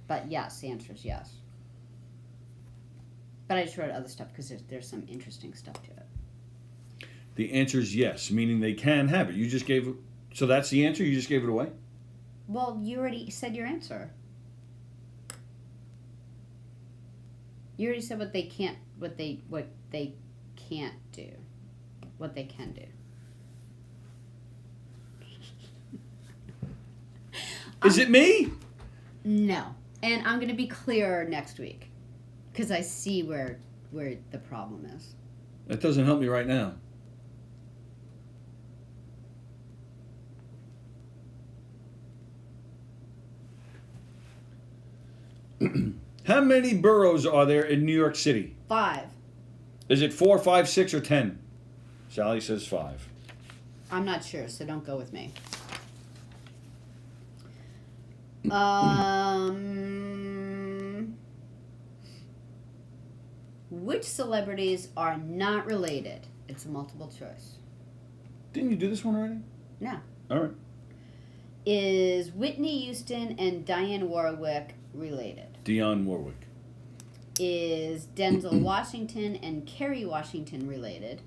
But yes, the answer is yes. But I just wrote other stuff because there's some interesting stuff to it. The answer is yes, meaning they can have it. You just gave... So that's the answer? You just gave it away? Well, you already said your answer. You already said what they can't do. What they can do. Is it me? No. And I'm going to be clearer next week. Because I see where the problem is. That doesn't help me right now. How many boroughs are there in New York City? 5. Is it 4, 5, 6, or 10? Sallie says 5. I'm not sure, so don't go with me. Which celebrities are not related? It's a multiple choice. Didn't you do this one already? No. All right. Is Whitney Houston and Dionne Warwick related? Dionne Warwick. Is Denzel Washington and Kerry Washington related?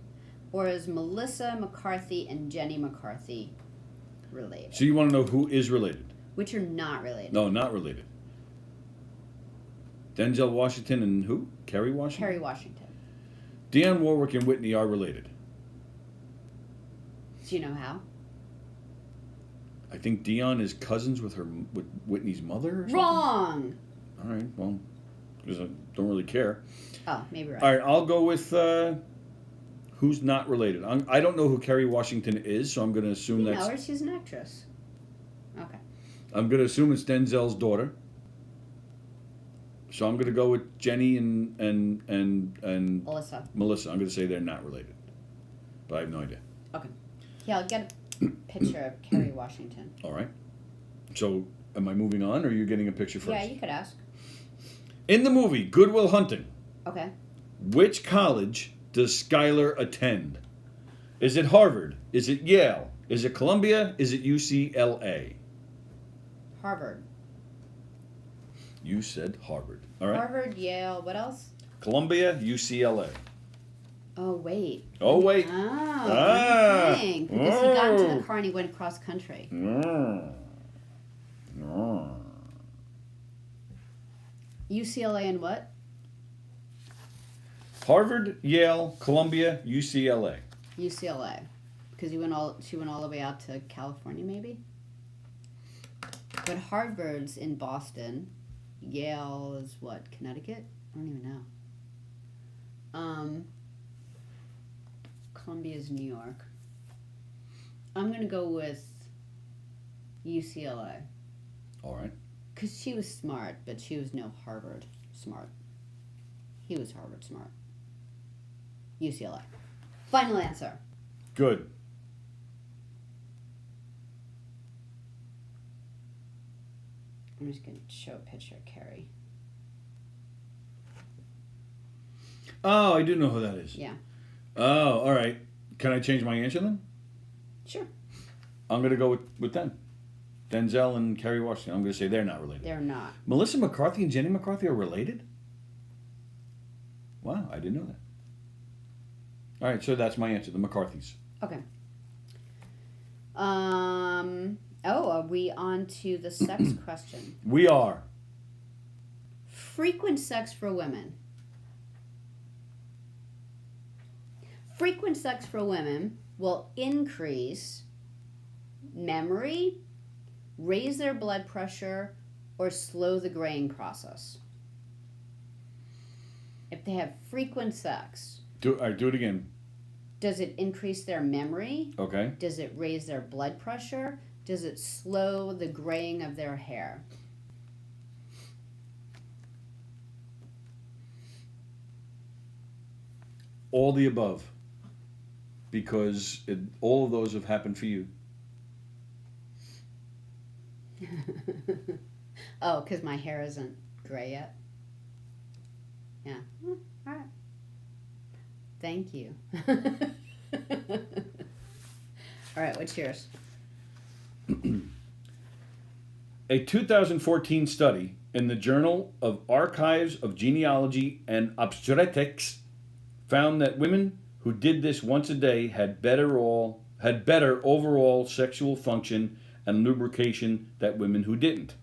Or is Melissa McCarthy and Jenny McCarthy related? So you want to know who is related? Which are not related? No, not related. Denzel Washington and who? Kerry Washington? Kerry Washington. Dionne Warwick and Whitney are related. Do you know how? I think Dionne is cousins with Whitney's mother or something? Wrong! All right, well, because I don't really care. Oh, maybe right. All right, I'll go with who's not related. I don't know who Kerry Washington is, so I'm going to assume You that's... know her, she's an actress. Okay. I'm going to assume it's Denzel's daughter. So I'm going to go with Jenny and Melissa. Melissa. I'm going to say they're not related. But I have no idea. Okay. Yeah, I'll get a picture of Kerry Washington. All right. So am I moving on, or are you getting a picture first? Yeah, you could ask. In the movie Good Will Hunting, Okay. which college does Skylar attend? Is it Harvard? Is it Yale? Is it Columbia? Is it UCLA? Harvard. You said Harvard. All right. Harvard, Yale, what else? Columbia, UCLA. Oh, wait. Oh, wait. Oh, let me think. Because he got into the car and he went cross country. UCLA and what? Harvard, Yale, Columbia, UCLA. UCLA. Because she went all the way out to California, maybe? But Harvard's in Boston. Yale is what? Connecticut? I don't even know. Columbia's New York. I'm going to go with UCLA. All right. Because she was smart, but she was no Harvard smart. He was Harvard smart. UCLA. Final answer. Good. I'm just going to show a picture of Carrie. Oh, I do know who that is. Yeah. Oh, all right. Can I change my answer then? Sure. I'm going to go with them. Denzel and Kerry Washington. I'm going to say they're not related. They're not. Melissa McCarthy and Jenny McCarthy are related? Wow, I didn't know that. All right, so that's my answer, the McCarthys. Okay. Are we on to the sex question? We are. Frequent sex for women. Frequent sex for women will increase memory, raise their blood pressure, or slow the graying process. If they have frequent sex. Do it again. Does it increase their memory? Okay. Does it raise their blood pressure? Does it slow the graying of their hair? All the above. Because all of those have happened for you. Oh, because my hair isn't gray yet? Yeah. All right. Thank you. All right, what's yours? A 2014 study in the Journal of Archives of Genealogy and Obstetrics found that women who did this once a day had better overall sexual function and lubrication than women who didn't.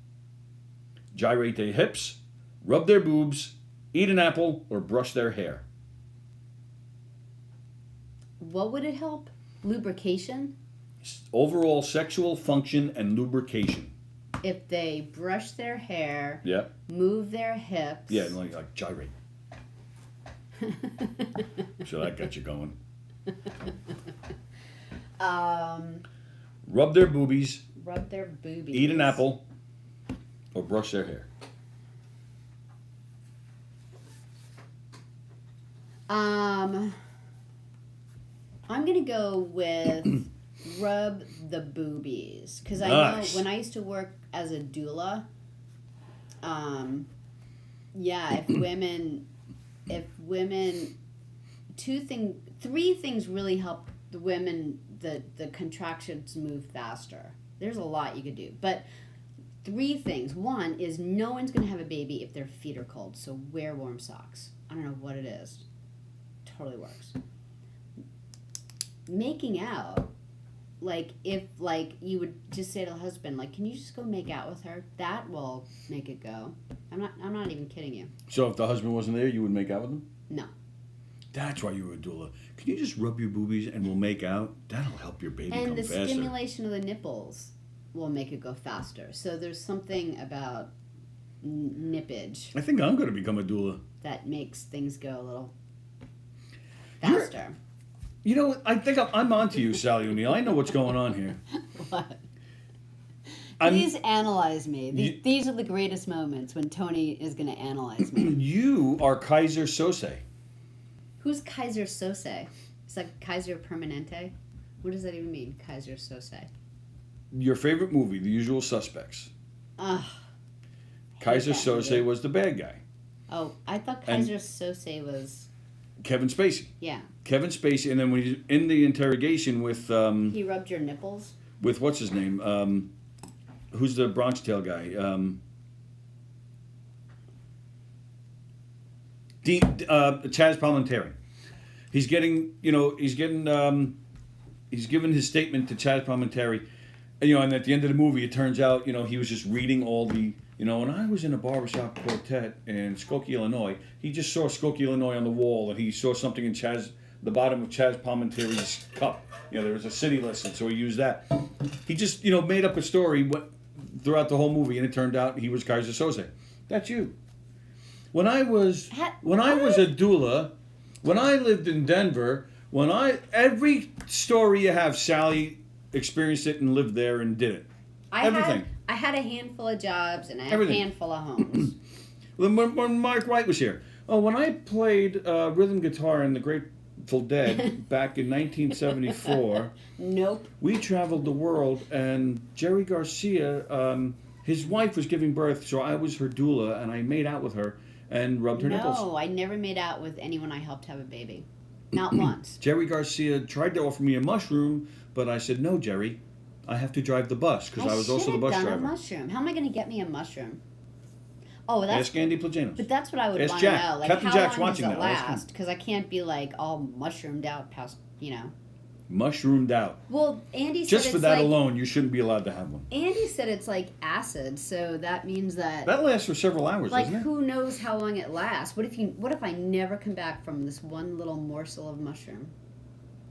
Gyrate their hips, rub their boobs, eat an apple, or brush their hair. What would it help? Lubrication? Overall sexual function and lubrication. If they brush their hair, Yeah. move their hips. Yeah, like gyrate. So that got you going. Rub their boobies, Rub their boobies. eat an apple, or brush their hair. I'm gonna go with rub the boobies, because I Nice. know when I used to work as a doula, yeah, if women, three things really help the women, the contractions move faster. There's a lot you could do, but three things. One is no one's gonna have a baby if their feet are cold, so wear warm socks. I don't know what it is. Totally works. Making out, like if you would just say to the husband, like, can you just go make out with her? That will make it go. I'm not even kidding you. So if the husband wasn't there, you would make out with him? No. That's why you were a doula. Can you just rub your boobies and we'll make out? That'll help your baby come And the faster. stimulation of the nipples will make it go faster. So there's something about nippage I think I'm going to become a doula. that makes things go a little faster. You know, I think I'm on to you, Sally O'Neill. I know what's going on here. What? I'm- Please analyze me. These are the greatest moments when Tony is going to analyze me. You are Kaiser Sose. Who's Kaiser Sose? Is that Kaiser Permanente? What does that even mean, Kaiser Sose? Your favorite movie, The Usual Suspects. Ugh. Kaiser that Sose movie. was the bad guy. Oh, I thought Kaiser Sose was... Kevin Spacey. Yeah. Kevin Spacey, and then when he's in the interrogation with He rubbed your nipples? with what's his name? Who's the Bronx Tale guy? Chaz Palminteri. He's given his statement to Chaz Palminteri, and at the end of the movie, it turns out, he was just reading all the, when I was in a barbershop quartet in Skokie, Illinois, he just saw Skokie, Illinois on the wall, and he saw something in the bottom of Chaz Palminteri's cup. There was a city lesson, so he used that. He just, made up a story throughout the whole movie, and it turned out he was Kaiser Sose. That's you. When I was a doula, when I lived in Denver, every story you have, Sally experienced it and lived there and did it. Everything. I had a handful of jobs and I had Everything. a handful of homes. When Mark White was here. Oh, when I played rhythm guitar in the Grateful Dead back in 1974, Nope. we traveled the world, and Jerry Garcia, his wife was giving birth, so I was her doula, and I made out with her and rubbed her nipples. No, I never made out with anyone I helped have a baby. Not once. Jerry Garcia tried to offer me a mushroom, but I said, no, Jerry, I have to drive the bus, because I was also the bus done driver. A mushroom. How am I going to get me a mushroom? Oh, that's... Ask Andy Plagenos. But that's what I would Ask want to Jack. know. Like, Captain how Jack's long watching does it now. Ask him. last? Because I can't be, like, all mushroomed out past, Mushroomed out. Well, Andy said Just it's for that like... alone, you shouldn't be allowed to have one. Andy said it's like acid, so that means that... That lasts for several hours, like, doesn't it? who knows how long it lasts? What if I never come back from this one little morsel of mushroom?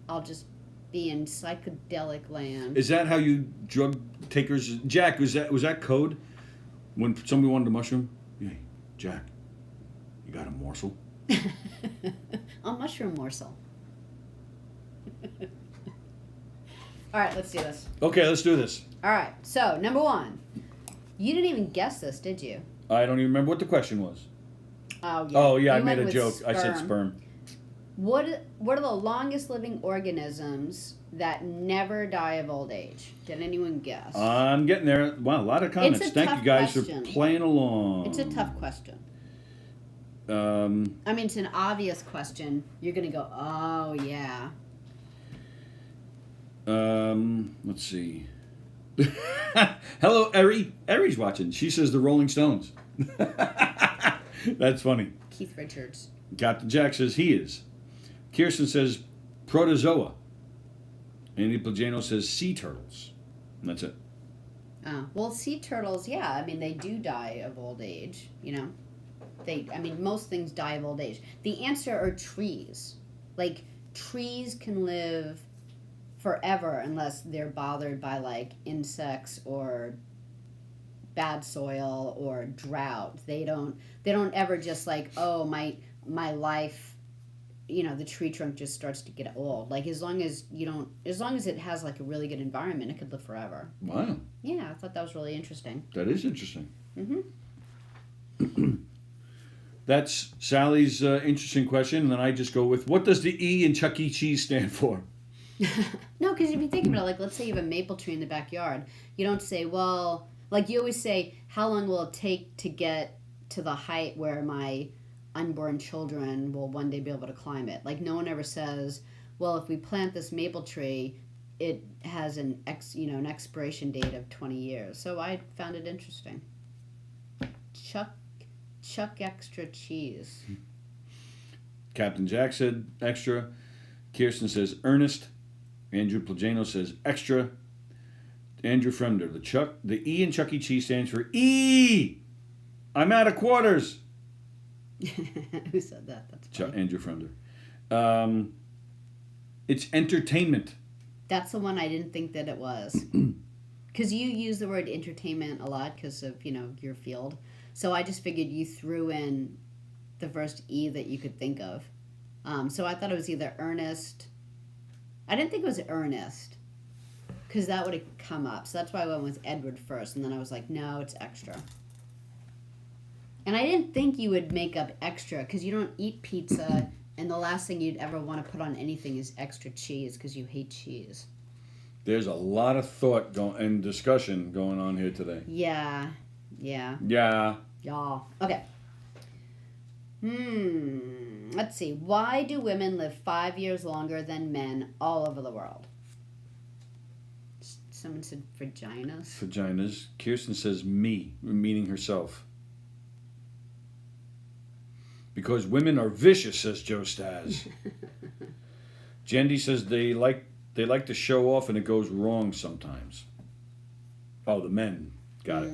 I'll just be in psychedelic land. Is that how you drug takers... Jack, was that code? When somebody wanted a mushroom? Hey, Jack, you got a morsel? A mushroom morsel. All right, let's do this. Okay, let's do this. All right, so number one. You didn't even guess this, did you? I don't even remember what the question was. Oh, yeah. Oh, yeah, I You made went a with joke. I said sperm. sperm. What are the longest living organisms that never die of old age? Did anyone guess? I'm getting there. Wow, a lot of comments. Thank you guys question. for playing along. It's a tough question. I mean, it's an obvious question. You're going to go, oh, yeah. Let's see. Hello, Eri. Eri's watching. She says the Rolling Stones. That's funny. Keith Richards. Captain Jack says he is. Kirsten says protozoa. Andy Plagano says sea turtles. And that's it. Well, sea turtles, yeah. I mean, they do die of old age, you know. Most things die of old age. The answer are trees. Like, trees can live forever unless they're bothered by, like, insects or bad soil or drought. They don't ever just, like, oh, my life, you know, the tree trunk just starts to get old. Like, as long as it has, like, a really good environment, it could live forever. Wow. Yeah, I thought that was really interesting. That is interesting. Mm-hmm. That's Sally's interesting question, and then I just go with, what does the E in Chuck E. Cheese stand for? No, because if you think about it, like, let's say you have a maple tree in the backyard. You don't say, well, like, you always say, how long will it take to get to the height where my unborn children will one day be able to climb it? Like, no one ever says, well, if we plant this maple tree, it has an expiration date of 20 years. So I found it interesting. Chuck extra cheese. Captain Jack said extra. Kirsten says Ernest. Andrew Plagano says extra. Andrew Fremder, the E in Chuck E. Cheese stands for E. I'm out of quarters. Who said that? That's funny. Andrew Fremder. It's entertainment. That's the one I didn't think that it was. Because you use the word entertainment a lot because of, you know, your field. So I just figured you threw in the first E that you could think of. So I thought it was either Ernest. I didn't think it was Ernest because that would have come up. So that's why I went with Edward first. And then I was like, no, it's extra. And I didn't think you would make up extra because you don't eat pizza. And the last thing you'd ever want to put on anything is extra cheese because you hate cheese. There's a lot of thought and discussion going on here today. Yeah. Okay. Let's see. Why do women live 5 years longer than men all over the world? Someone said vaginas. Vaginas. Kirsten says me, meaning herself. Because women are vicious, says Joe Stas. Jendi says they like to show off and it goes wrong sometimes. Oh, the men. Got it.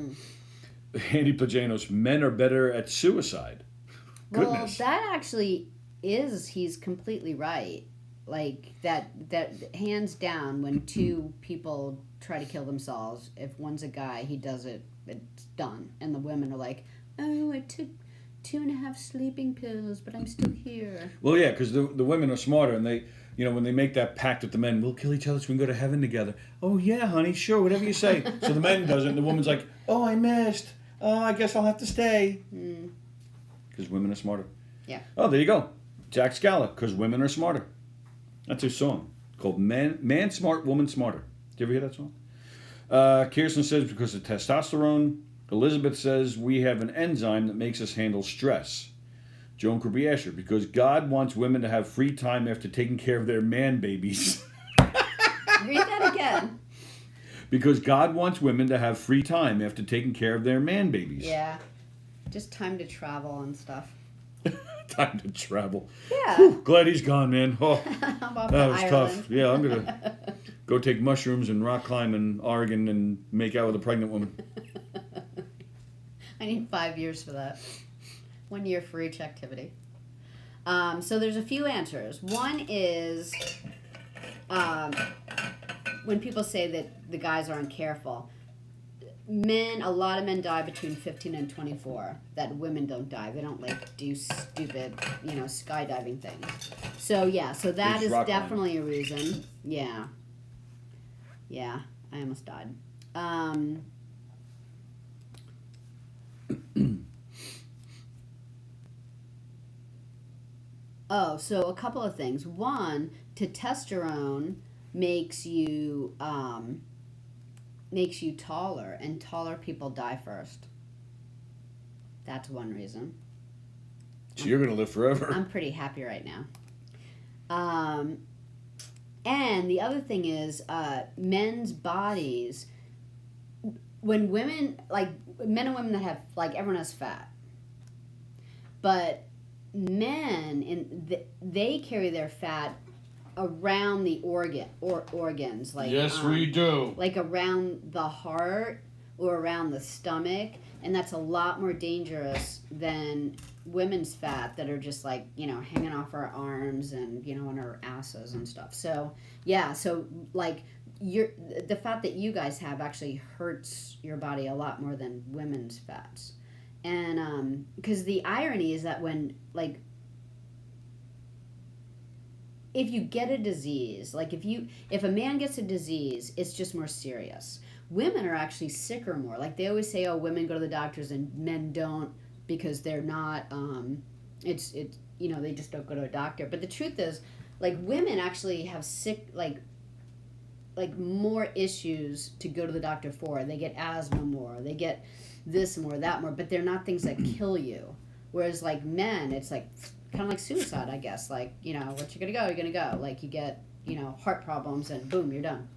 Andy Plagano's men are better at suicide. Goodness. Well, that actually is, he's completely right. Like, that hands down, when two people try to kill themselves, if one's a guy, he does it, it's done. And the women are like, oh, I took 2.5 sleeping pills, but I'm still here. Well, yeah, because the women are smarter, and they, you know, when they make that pact with the men, we'll kill each other so we can go to heaven together. Oh, yeah, honey, sure, whatever you say. So the man does it, and the woman's like, oh, I missed. Oh, I guess I'll have to stay. Because women are smarter. Yeah. Oh, there you go. Jack Scala, because women are smarter. That's his song called Man Smart, Woman Smarter. Did you ever hear that song? Kirsten says because of testosterone. Elizabeth says we have an enzyme that makes us handle stress. Joan Kirby Asher, because God wants women to have free time after taking care of their man babies. Read that again. Because God wants women to have free time after taking care of their man babies. Yeah. Just time to travel and stuff. Time to travel. Yeah. Whew, glad he's gone, man. Oh, I'm off that to was Ireland. tough. Yeah, I'm going to go take mushrooms and rock climb in Oregon and make out with a pregnant woman. I need 5 years for that. 1 year for each activity. So there's a few answers. One is when people say that the guys aren't careful. A lot of men die between 15 and 24. That women don't die. They don't like do stupid, skydiving things. So yeah, so that is definitely a reason. Yeah. Yeah, I almost died. Oh, so a couple of things. One, testosterone makes you taller, and taller people die first. That's one reason. So you're going to live forever. I'm pretty happy right now. And the other thing is, men's bodies, when women, like men and women that have, like everyone has fat, but men, they carry their fat around the organs, like yes, we do. like around the heart or around the stomach, and that's a lot more dangerous than women's fat that are just like, hanging off our arms and on our asses and stuff. So yeah, so like the fat that you guys have actually hurts your body a lot more than women's fats. And because the irony is that when, like, if you get a disease, like if a man gets a disease, it's just more serious. Women are actually sicker more. Like they always say, oh, women go to the doctors and men don't because they're not. They just don't go to a doctor. But the truth is, like women actually have like more issues to go to the doctor for. They get asthma more. They get this more, that more. But they're not things that kill you. Whereas like men, it's like kind of like suicide, I guess. Like, once you're gonna go. Like you get, heart problems and boom, you're done.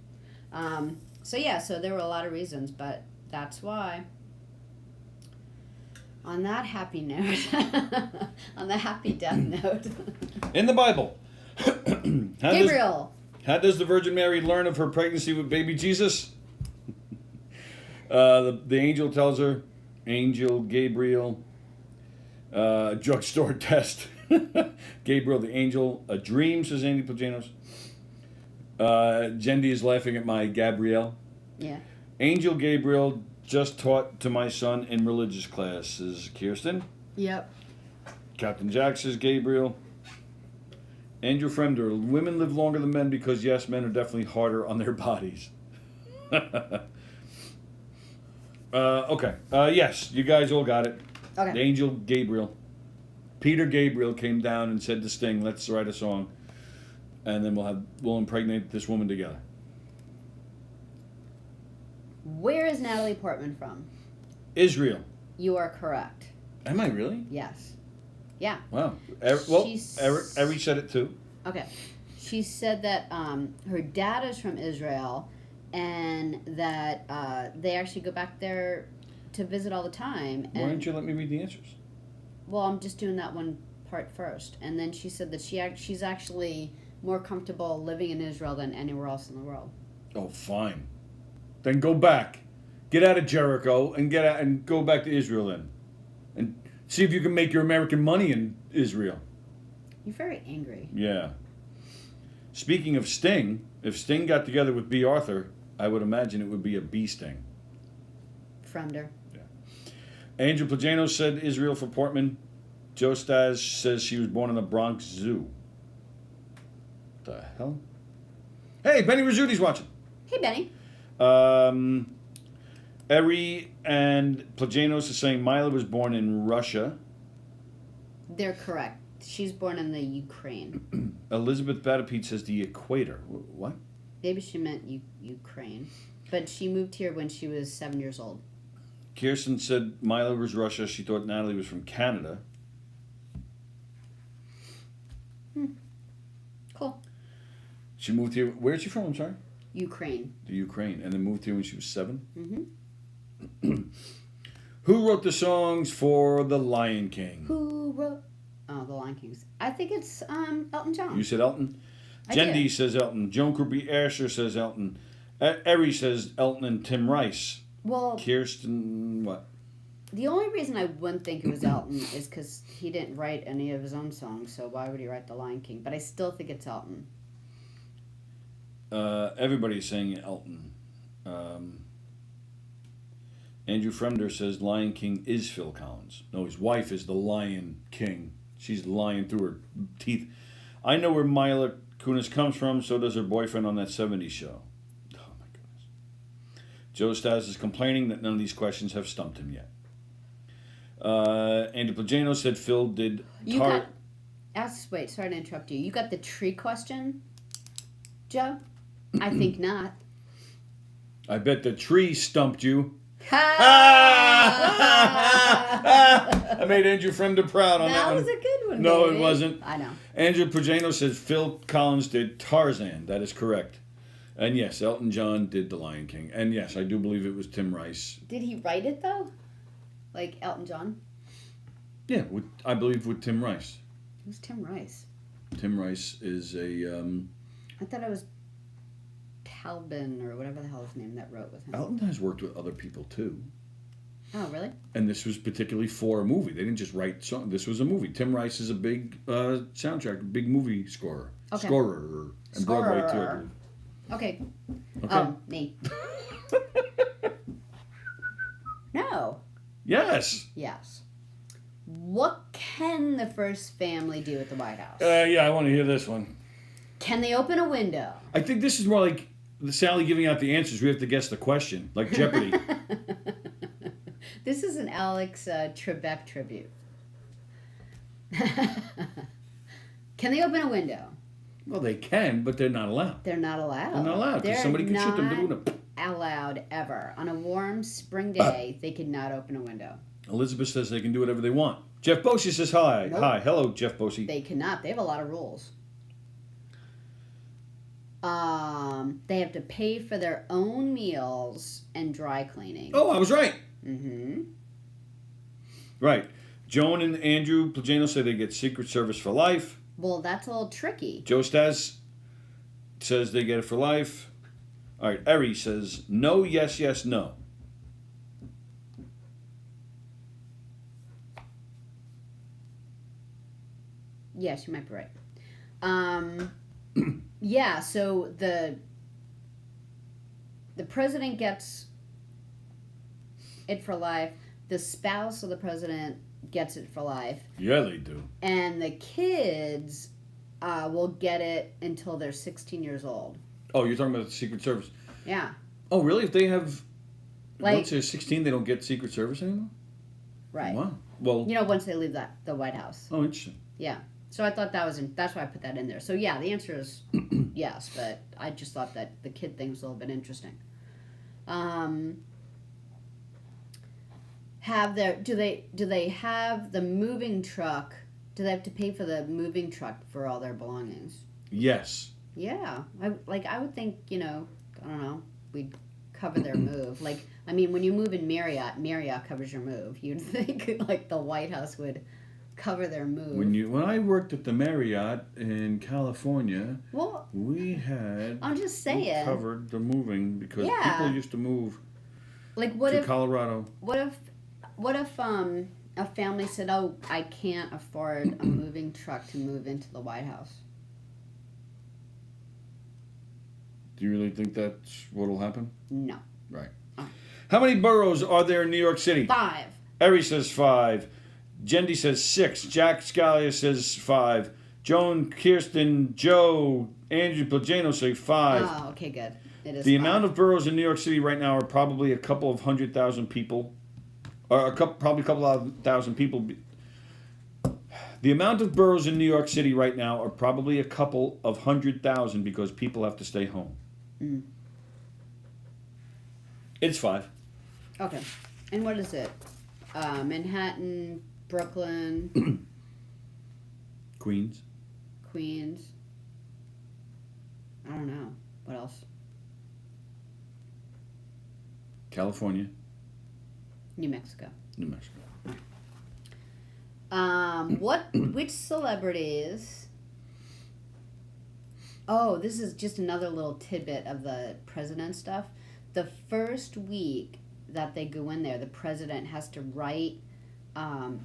So there were a lot of reasons, but that's why. On that happy note, on the happy death note. In the Bible. Gabriel. How does the Virgin Mary learn of her pregnancy with baby Jesus? The angel tells her, Angel Gabriel, drugstore test. Gabriel the angel, a dream, says Andy Plajanos. Jendi is laughing at my Gabrielle. Yeah. Angel Gabriel just taught to my son in religious class, says Kirsten. Yep. Captain Jack says Gabriel. Andrew Fremder, women live longer than men because, yes, men are definitely harder on their bodies. Okay. Yes, you guys all got it. Okay. Angel Gabriel. Peter Gabriel came down and said to Sting, let's write a song. And then we'll impregnate this woman together. Where is Natalie Portman from? Israel. You are correct. Am I really? Yes. Yeah. Wow. Eri said it too. Okay. She said that her dad is from Israel and that they actually go back there to visit all the time. Why didn't you let me read the answers? Well, I'm just doing that one part first. And then she said that she's actually more comfortable living in Israel than anywhere else in the world. Oh, fine. Then go back. Get out of Jericho and go back to Israel then. And see if you can make your American money in Israel. You're very angry. Yeah. Speaking of Sting, if Sting got together with B. Arthur, I would imagine it would be a B Sting. Fremder. Yeah. Angel Plajanos said Israel for Portman. Joe Stas says she was born in the Bronx Zoo. What the hell? Hey, Benny Rizzuto's watching. Hey, Benny. Eri and Plajanos are saying Mila was born in Russia. They're correct. She's born in the Ukraine. Elizabeth Batapete says the equator. What? Maybe she meant Ukraine. But she moved here when she was 7 years old. Kirsten said Mila was Russia. She thought Natalie was from Canada. Cool. She moved here. Where is she from? I'm sorry? Ukraine. The Ukraine. And then moved here when she was 7? Mm-hmm. Who wrote the songs for The Lion King? Who wrote... Oh, The Lion King. I think it's Elton John. You said Elton? I Jendi did. says Elton. Joan Krupe Asher says Elton. Eri says Elton and Tim Rice. Well... Kirsten, what? The only reason I wouldn't think it was Elton is because he didn't write any of his own songs, so why would he write The Lion King? But I still think it's Elton. Everybody's saying Elton. Andrew Fremder says Lion King is Phil Collins. No, his wife is the Lion King. She's lying through her teeth. I know where Mila Kunis comes from, so does her boyfriend on that 70s show. Oh, my goodness. Joe Stas is complaining that none of these questions have stumped him yet. Andy Plagano said Phil did... Wait, sorry to interrupt you. You got the tree question, Joe? I think not. I bet the tree stumped you. Ha! I made Andrew Fremder proud on that That one. was a good one. No, baby. it wasn't. I know. Andrew Pagano says Phil Collins did Tarzan. That is correct. And yes, Elton John did The Lion King. And yes, I do believe it was Tim Rice. Did he write it though? Like Elton John? Yeah, I believe with Tim Rice. Who's Tim Rice? Tim Rice is a... I thought it was Talbin or whatever the hell his name that wrote with him. Elton has worked with other people too. Oh, really? And this was particularly for a movie. They didn't just write songs. This was a movie. Tim Rice is a big soundtrack, big movie scorer. Okay. Scorer. And Broadway too. I believe. Okay. Okay. Me. No. Yes. Yes. What can the first family do at the White House? Yeah, I want to hear this one. Can they open a window? I think this is more like the Sallie giving out the answers. We have to guess the question, like Jeopardy. This is an Alex Trebek tribute. Can they open a window? Well, they can, but they're not allowed. They're not allowed. They're not allowed because somebody can shoot them through the window. Allowed ever. On a warm spring day, they could not open a window. Elizabeth says they can do whatever they want. Jeff Boshi says hi. Nope. Hi. Hello, Jeff Boshi. They cannot. They have a lot of rules. They have to pay for their own meals and dry cleaning. Oh, I was right. Mm-hmm. Right. Joan and Andrew Plagano say they get Secret Service for life. Well, that's a little tricky. Joe Stas says they get it for life. All right. Eri says no, yes, yes, no. Yes, you might be right. Yeah, so the president gets it for life. The spouse of the president gets it for life. Yeah, they do. And the kids will get it until they're 16 years old. Oh, you're talking about the Secret Service. Yeah. Oh, really? If they have... Like, once they're 16, they don't get Secret Service anymore? Right. Wow. Well... You know, once they leave the White House. Oh, interesting. Yeah. So I thought that's why I put that in there. So yeah, the answer is yes, but I just thought that the kid thing was a little bit interesting. Do they have the moving truck? Do they have to pay for the moving truck for all their belongings? Yes. Yeah, I would think, I don't know, we'd cover their move. Like, I mean, when you move in Marriott covers your move. You'd think like the White House would cover their move. When I worked at the Marriott in California, well, we had... I'm just saying. We covered the moving because Yeah. people used to move Like, what to if Colorado. What if a family said, "Oh, I can't afford a moving truck to move into the White House"? Do you really think that's what'll happen? No. Right. Oh. How many boroughs are there in New York City? 5. Eri says 5. Jendi says 6. Jack Scalia says 5. Joan, Kirsten, Joe, Andrew Plagano say 5. Oh, okay, good. It is The 5. amount of boroughs in New York City right now are probably a couple of 100,000 people. Or probably a couple of thousand people. The amount of boroughs in New York City right now are probably a couple of 100,000 because people have to stay home. Mm. It's 5. Okay. And what is it? Manhattan, Brooklyn, Queens. Queens. I don't know. What else? California. New Mexico. New Mexico. Which celebrities... Oh, this is just another little tidbit of the president stuff. The first week that they go in there, the president has to write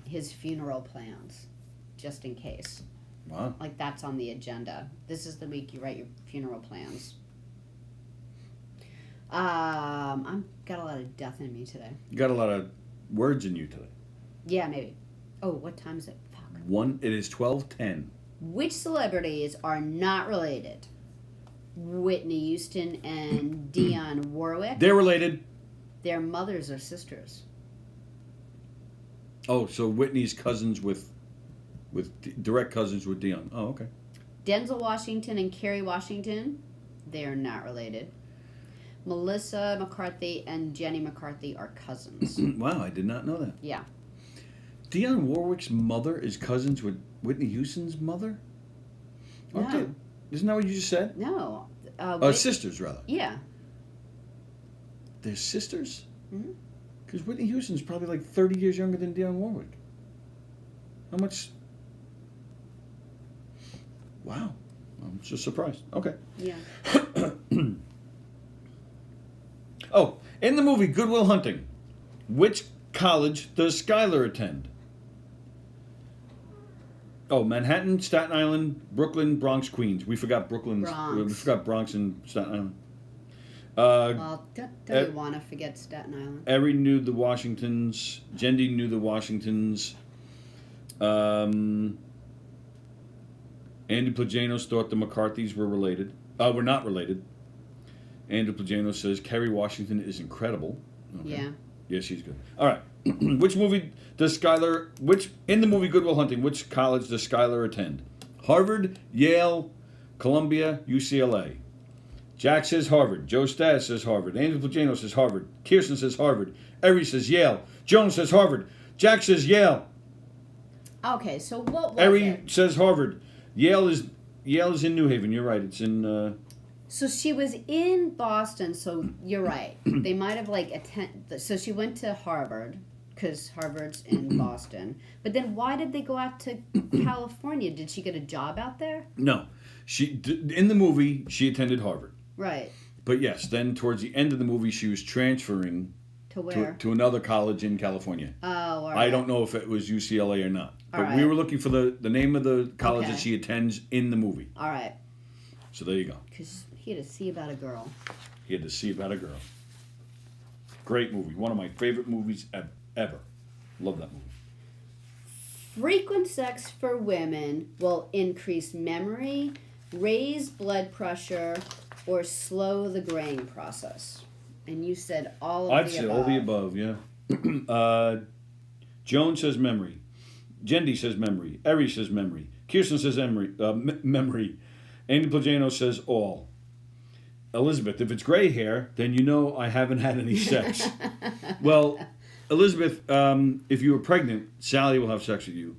his funeral plans, just in case. Wow. Like, that's on the agenda. This is the week you write your funeral plans. I've got a lot of death in me today. You got a lot of words in you today. Yeah, maybe. Oh, what time is it? Fuck. It is 12:10. Which celebrities are not related? Whitney Houston and Dionne Warwick. They're related. Their mothers are sisters. Oh, so Whitney's cousins with direct cousins with Dion. Oh, okay. Denzel Washington and Kerry Washington, they are not related. Melissa McCarthy and Jenny McCarthy are cousins. Wow, I did not know that. Yeah. Dionne Warwick's mother is cousins with Whitney Houston's mother? Aren't No. they? Isn't that what you just said? No. Sisters, rather. Yeah. They're sisters? Mm-hmm. Because Whitney Houston's probably like 30 years younger than Dionne Warwick. How much? Wow. I'm just surprised. Okay. Yeah. Oh, in the movie Good Will Hunting, which college does Skylar attend? Oh, Manhattan, Staten Island, Brooklyn, Bronx, Queens. We forgot Brooklyn. Bronx. We forgot Bronx and Staten Island. Well, don't you want to forget Staten Island? Eri knew the Washingtons. Jendi knew the Washingtons. Andy Plajanos thought the McCarthys were related. Were not related. Andy Plajanos says Kerry Washington is incredible. Okay. Yeah. Yeah, she's good. All right. Which movie does Skylar... in the movie Good Will Hunting, which college does Skylar attend? Harvard, Yale, Columbia, UCLA. Jack says Harvard. Joe Stas says Harvard. Andy Plajanos says Harvard. Kirsten says Harvard. Eri says Yale. Jones says Harvard. Jack says Yale. Okay, so what was Eri it? says Harvard. Yale is in New Haven. You're right. It's in... So she was in Boston, so you're right. They might have so she went to Harvard, because Harvard's in Boston. But then why did they go out to California? Did she get a job out there? No. In the movie, she attended Harvard. Right. But yes, then towards the end of the movie, she was transferring To where? to another college in California. Oh, all right. I don't know if it was UCLA or not. But All we right. were looking for the name of the college Okay. that she attends in the movie. All right. So there you go. Because he had to see about a girl. He had to see about a girl. Great movie. One of my favorite movies ever. Love that movie. Frequent sex for women will increase memory, raise blood pressure, or slow the graying process. And you said all of I'd the say above. all the above, yeah. Joan says memory. Jendi says memory. Eri says memory. Kirsten says memory. Andy Plagano says all. Elizabeth, if it's gray hair, then you know I haven't had any sex. Well, Elizabeth, if you were pregnant, Sallie will have sex with you.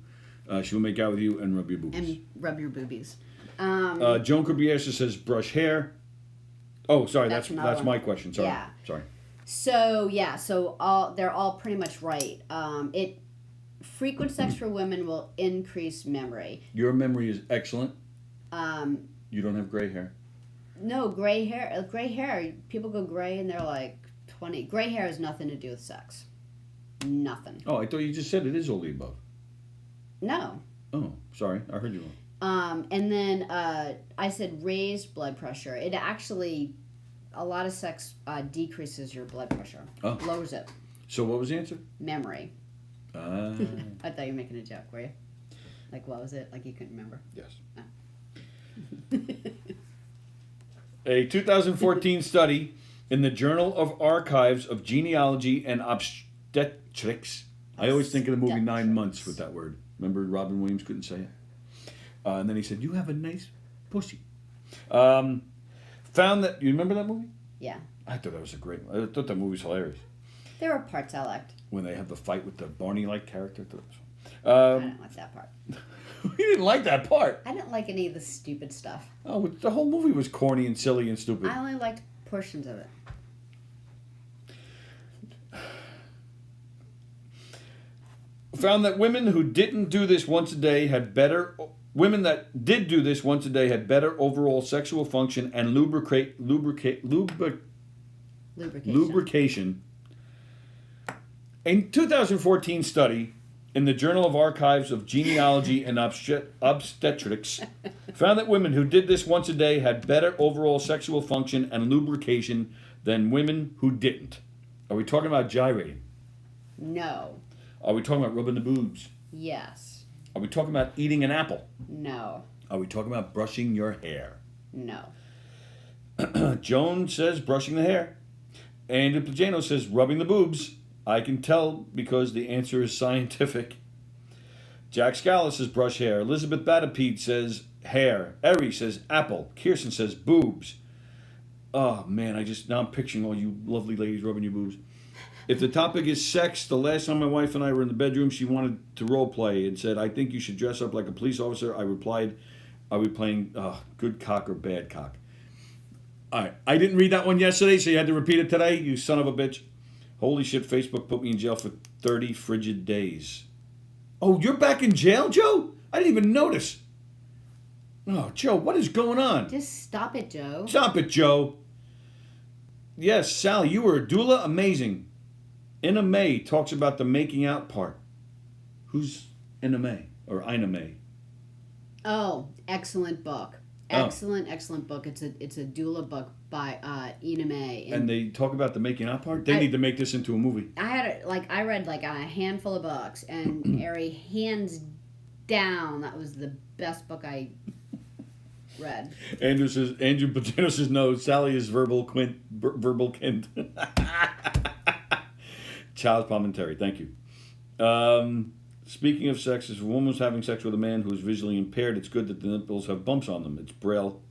She will make out with you and rub your boobies. And rub your boobies. Joan Kubiesa says brush hair. Oh, sorry, that's another my one. question. Sorry. Yeah. Sorry. So they're all pretty much right. Frequent sex for women will increase memory. Your memory is excellent. You don't have gray hair. No, gray hair. Gray hair. People go gray and they're like 20. Gray hair has nothing to do with sex. Nothing. Oh, I thought you just said it is all the above. No. Oh, sorry, I heard you wrong. And then I said raised blood pressure. It actually, a lot of sex decreases your blood pressure. Oh. Lowers it. So what was the answer? Memory. Ah. I thought you were making a joke, were you? Like, what was it? Like you couldn't remember? Yes. A 2014 study in the Journal of Archives of Genealogy and Obstetrics. I always think of the movie 9 Months with that word. Remember Robin Williams couldn't say it? And then he said, you have a nice pussy. Found that... You remember that movie? Yeah. I thought that was I thought that movie was hilarious. There were parts I liked. When they have the fight with the Barney-like character. I thought it I was didn't like that part. you didn't like that part. I didn't like any of the stupid stuff. Oh, the whole movie was corny and silly and stupid. I only liked portions of it. Found that women that did do this once a day had better overall sexual function and lubrication. A 2014 study in the Journal of Archives of Genealogy and Obstetrics found that women who did this once a day had better overall sexual function and lubrication than women who didn't. Are we talking about gyrating? No. Are we talking about rubbing the boobs? Yes. Are we talking about eating an apple? No. Are we talking about brushing your hair? No. Joan says brushing the hair. Andy Plagano says rubbing the boobs. I can tell because the answer is scientific. Jack Scala says brush hair. Elizabeth Batapede says hair. Eri says apple. Kirsten says boobs. Oh, man, now I'm picturing all you lovely ladies rubbing your boobs. If the topic is sex, the last time my wife and I were in the bedroom, she wanted to role play and said, I think you should dress up like a police officer. I replied, are we playing good cock or bad cock? All right. I didn't read that one yesterday, so you had to repeat it today, you son of a bitch. Holy shit, Facebook put me in jail for 30 frigid days. Oh, you're back in jail, Joe? I didn't even notice. Oh, Joe, what is going on? Just stop it, Joe. Stop it, Joe. Yes, Sallie, you were a doula. Amazing. Ina May talks about the making out part. Who's Ina May? Or Ina May? Oh, excellent book. Excellent book. It's a doula book by Ina May. And they talk about the making out part? They need to make this into a movie. I read like a handful of books, and Ari, hands down, that was the best book I read. Andrew Patino says no. Sallie is verbal kind. Child's commentary. Thank you. Speaking of sex, if a woman was having sex with a man who is visually impaired, it's good that the nipples have bumps on them. It's Braille.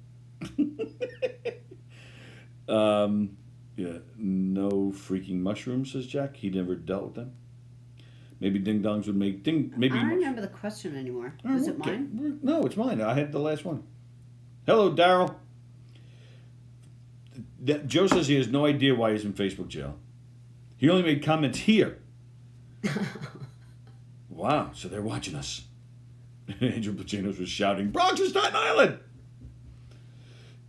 Yeah, no freaking mushrooms, says Jack. He never dealt with them. Maybe ding dongs would make ding. Maybe I don't remember the question anymore. Was it mine? No, it's mine. I had the last one. Hello, Daryl. Joe says he has no idea why he's in Facebook jail. He only made comments here. Wow, so they're watching us. Andrew Placinos was shouting, Bronx is Staten Island!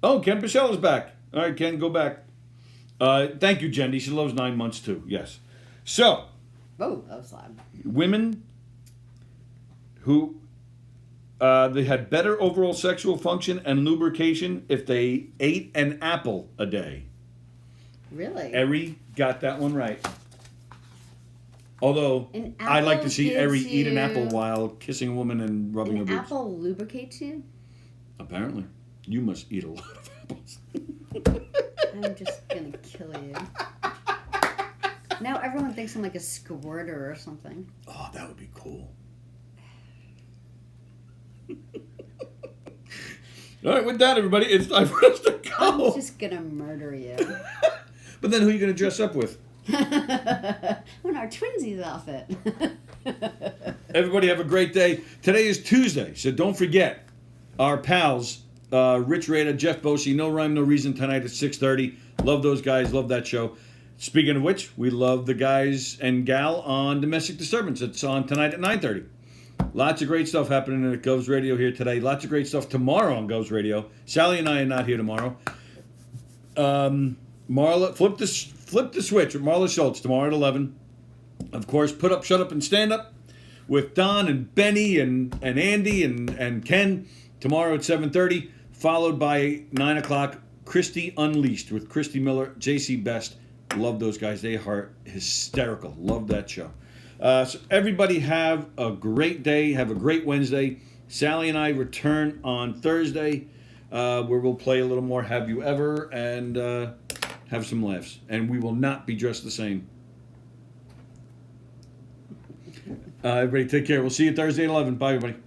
Oh, Ken Pichella's back. All right, Ken, go back. Thank you, Jendy. She loves 9 months, too. Yes. So. Oh, that was loud. Women who they had better overall sexual function and lubrication if they ate an apple a day. Really? Eri got that one right. Although, I like to see Eri eat an apple while kissing a woman and rubbing her boobs. An apple lubricates you? Apparently. You must eat a lot of apples. I'm just going to kill you. Now everyone thinks I'm like a squirter or something. Oh, that would be cool. All right, with that, everybody, it's time for us to go. I'm just going to murder you. But then who are you going to dress up with? In our twinsies outfit. Everybody have a great day. Today is Tuesday, so don't forget our pals, Rich Rada, Jeff Boshi, No Rhyme, No Reason tonight at 6:30. Love those guys. Love that show. Speaking of which, we love the guys and gal on Domestic Disturbance. It's on tonight at 9:30. Lots of great stuff happening at Govs Radio here today. Lots of great stuff tomorrow on Govs Radio. Sallie and I are not here tomorrow. Marla, flip the switch with Marla Schultz tomorrow at 11. Of course, Put Up, Shut Up, and Stand Up with Don and Benny and Andy and Ken tomorrow at 7:30, followed by 9 o'clock, Christy Unleashed with Christy Miller, JC Best. Love those guys. They are hysterical. Love that show. So everybody have a great day. Have a great Wednesday. Sallie and I return on Thursday, where we'll play a little more Have You Ever and have some laughs. And we will not be dressed the same. Everybody take care. We'll see you Thursday at 11. Bye, everybody.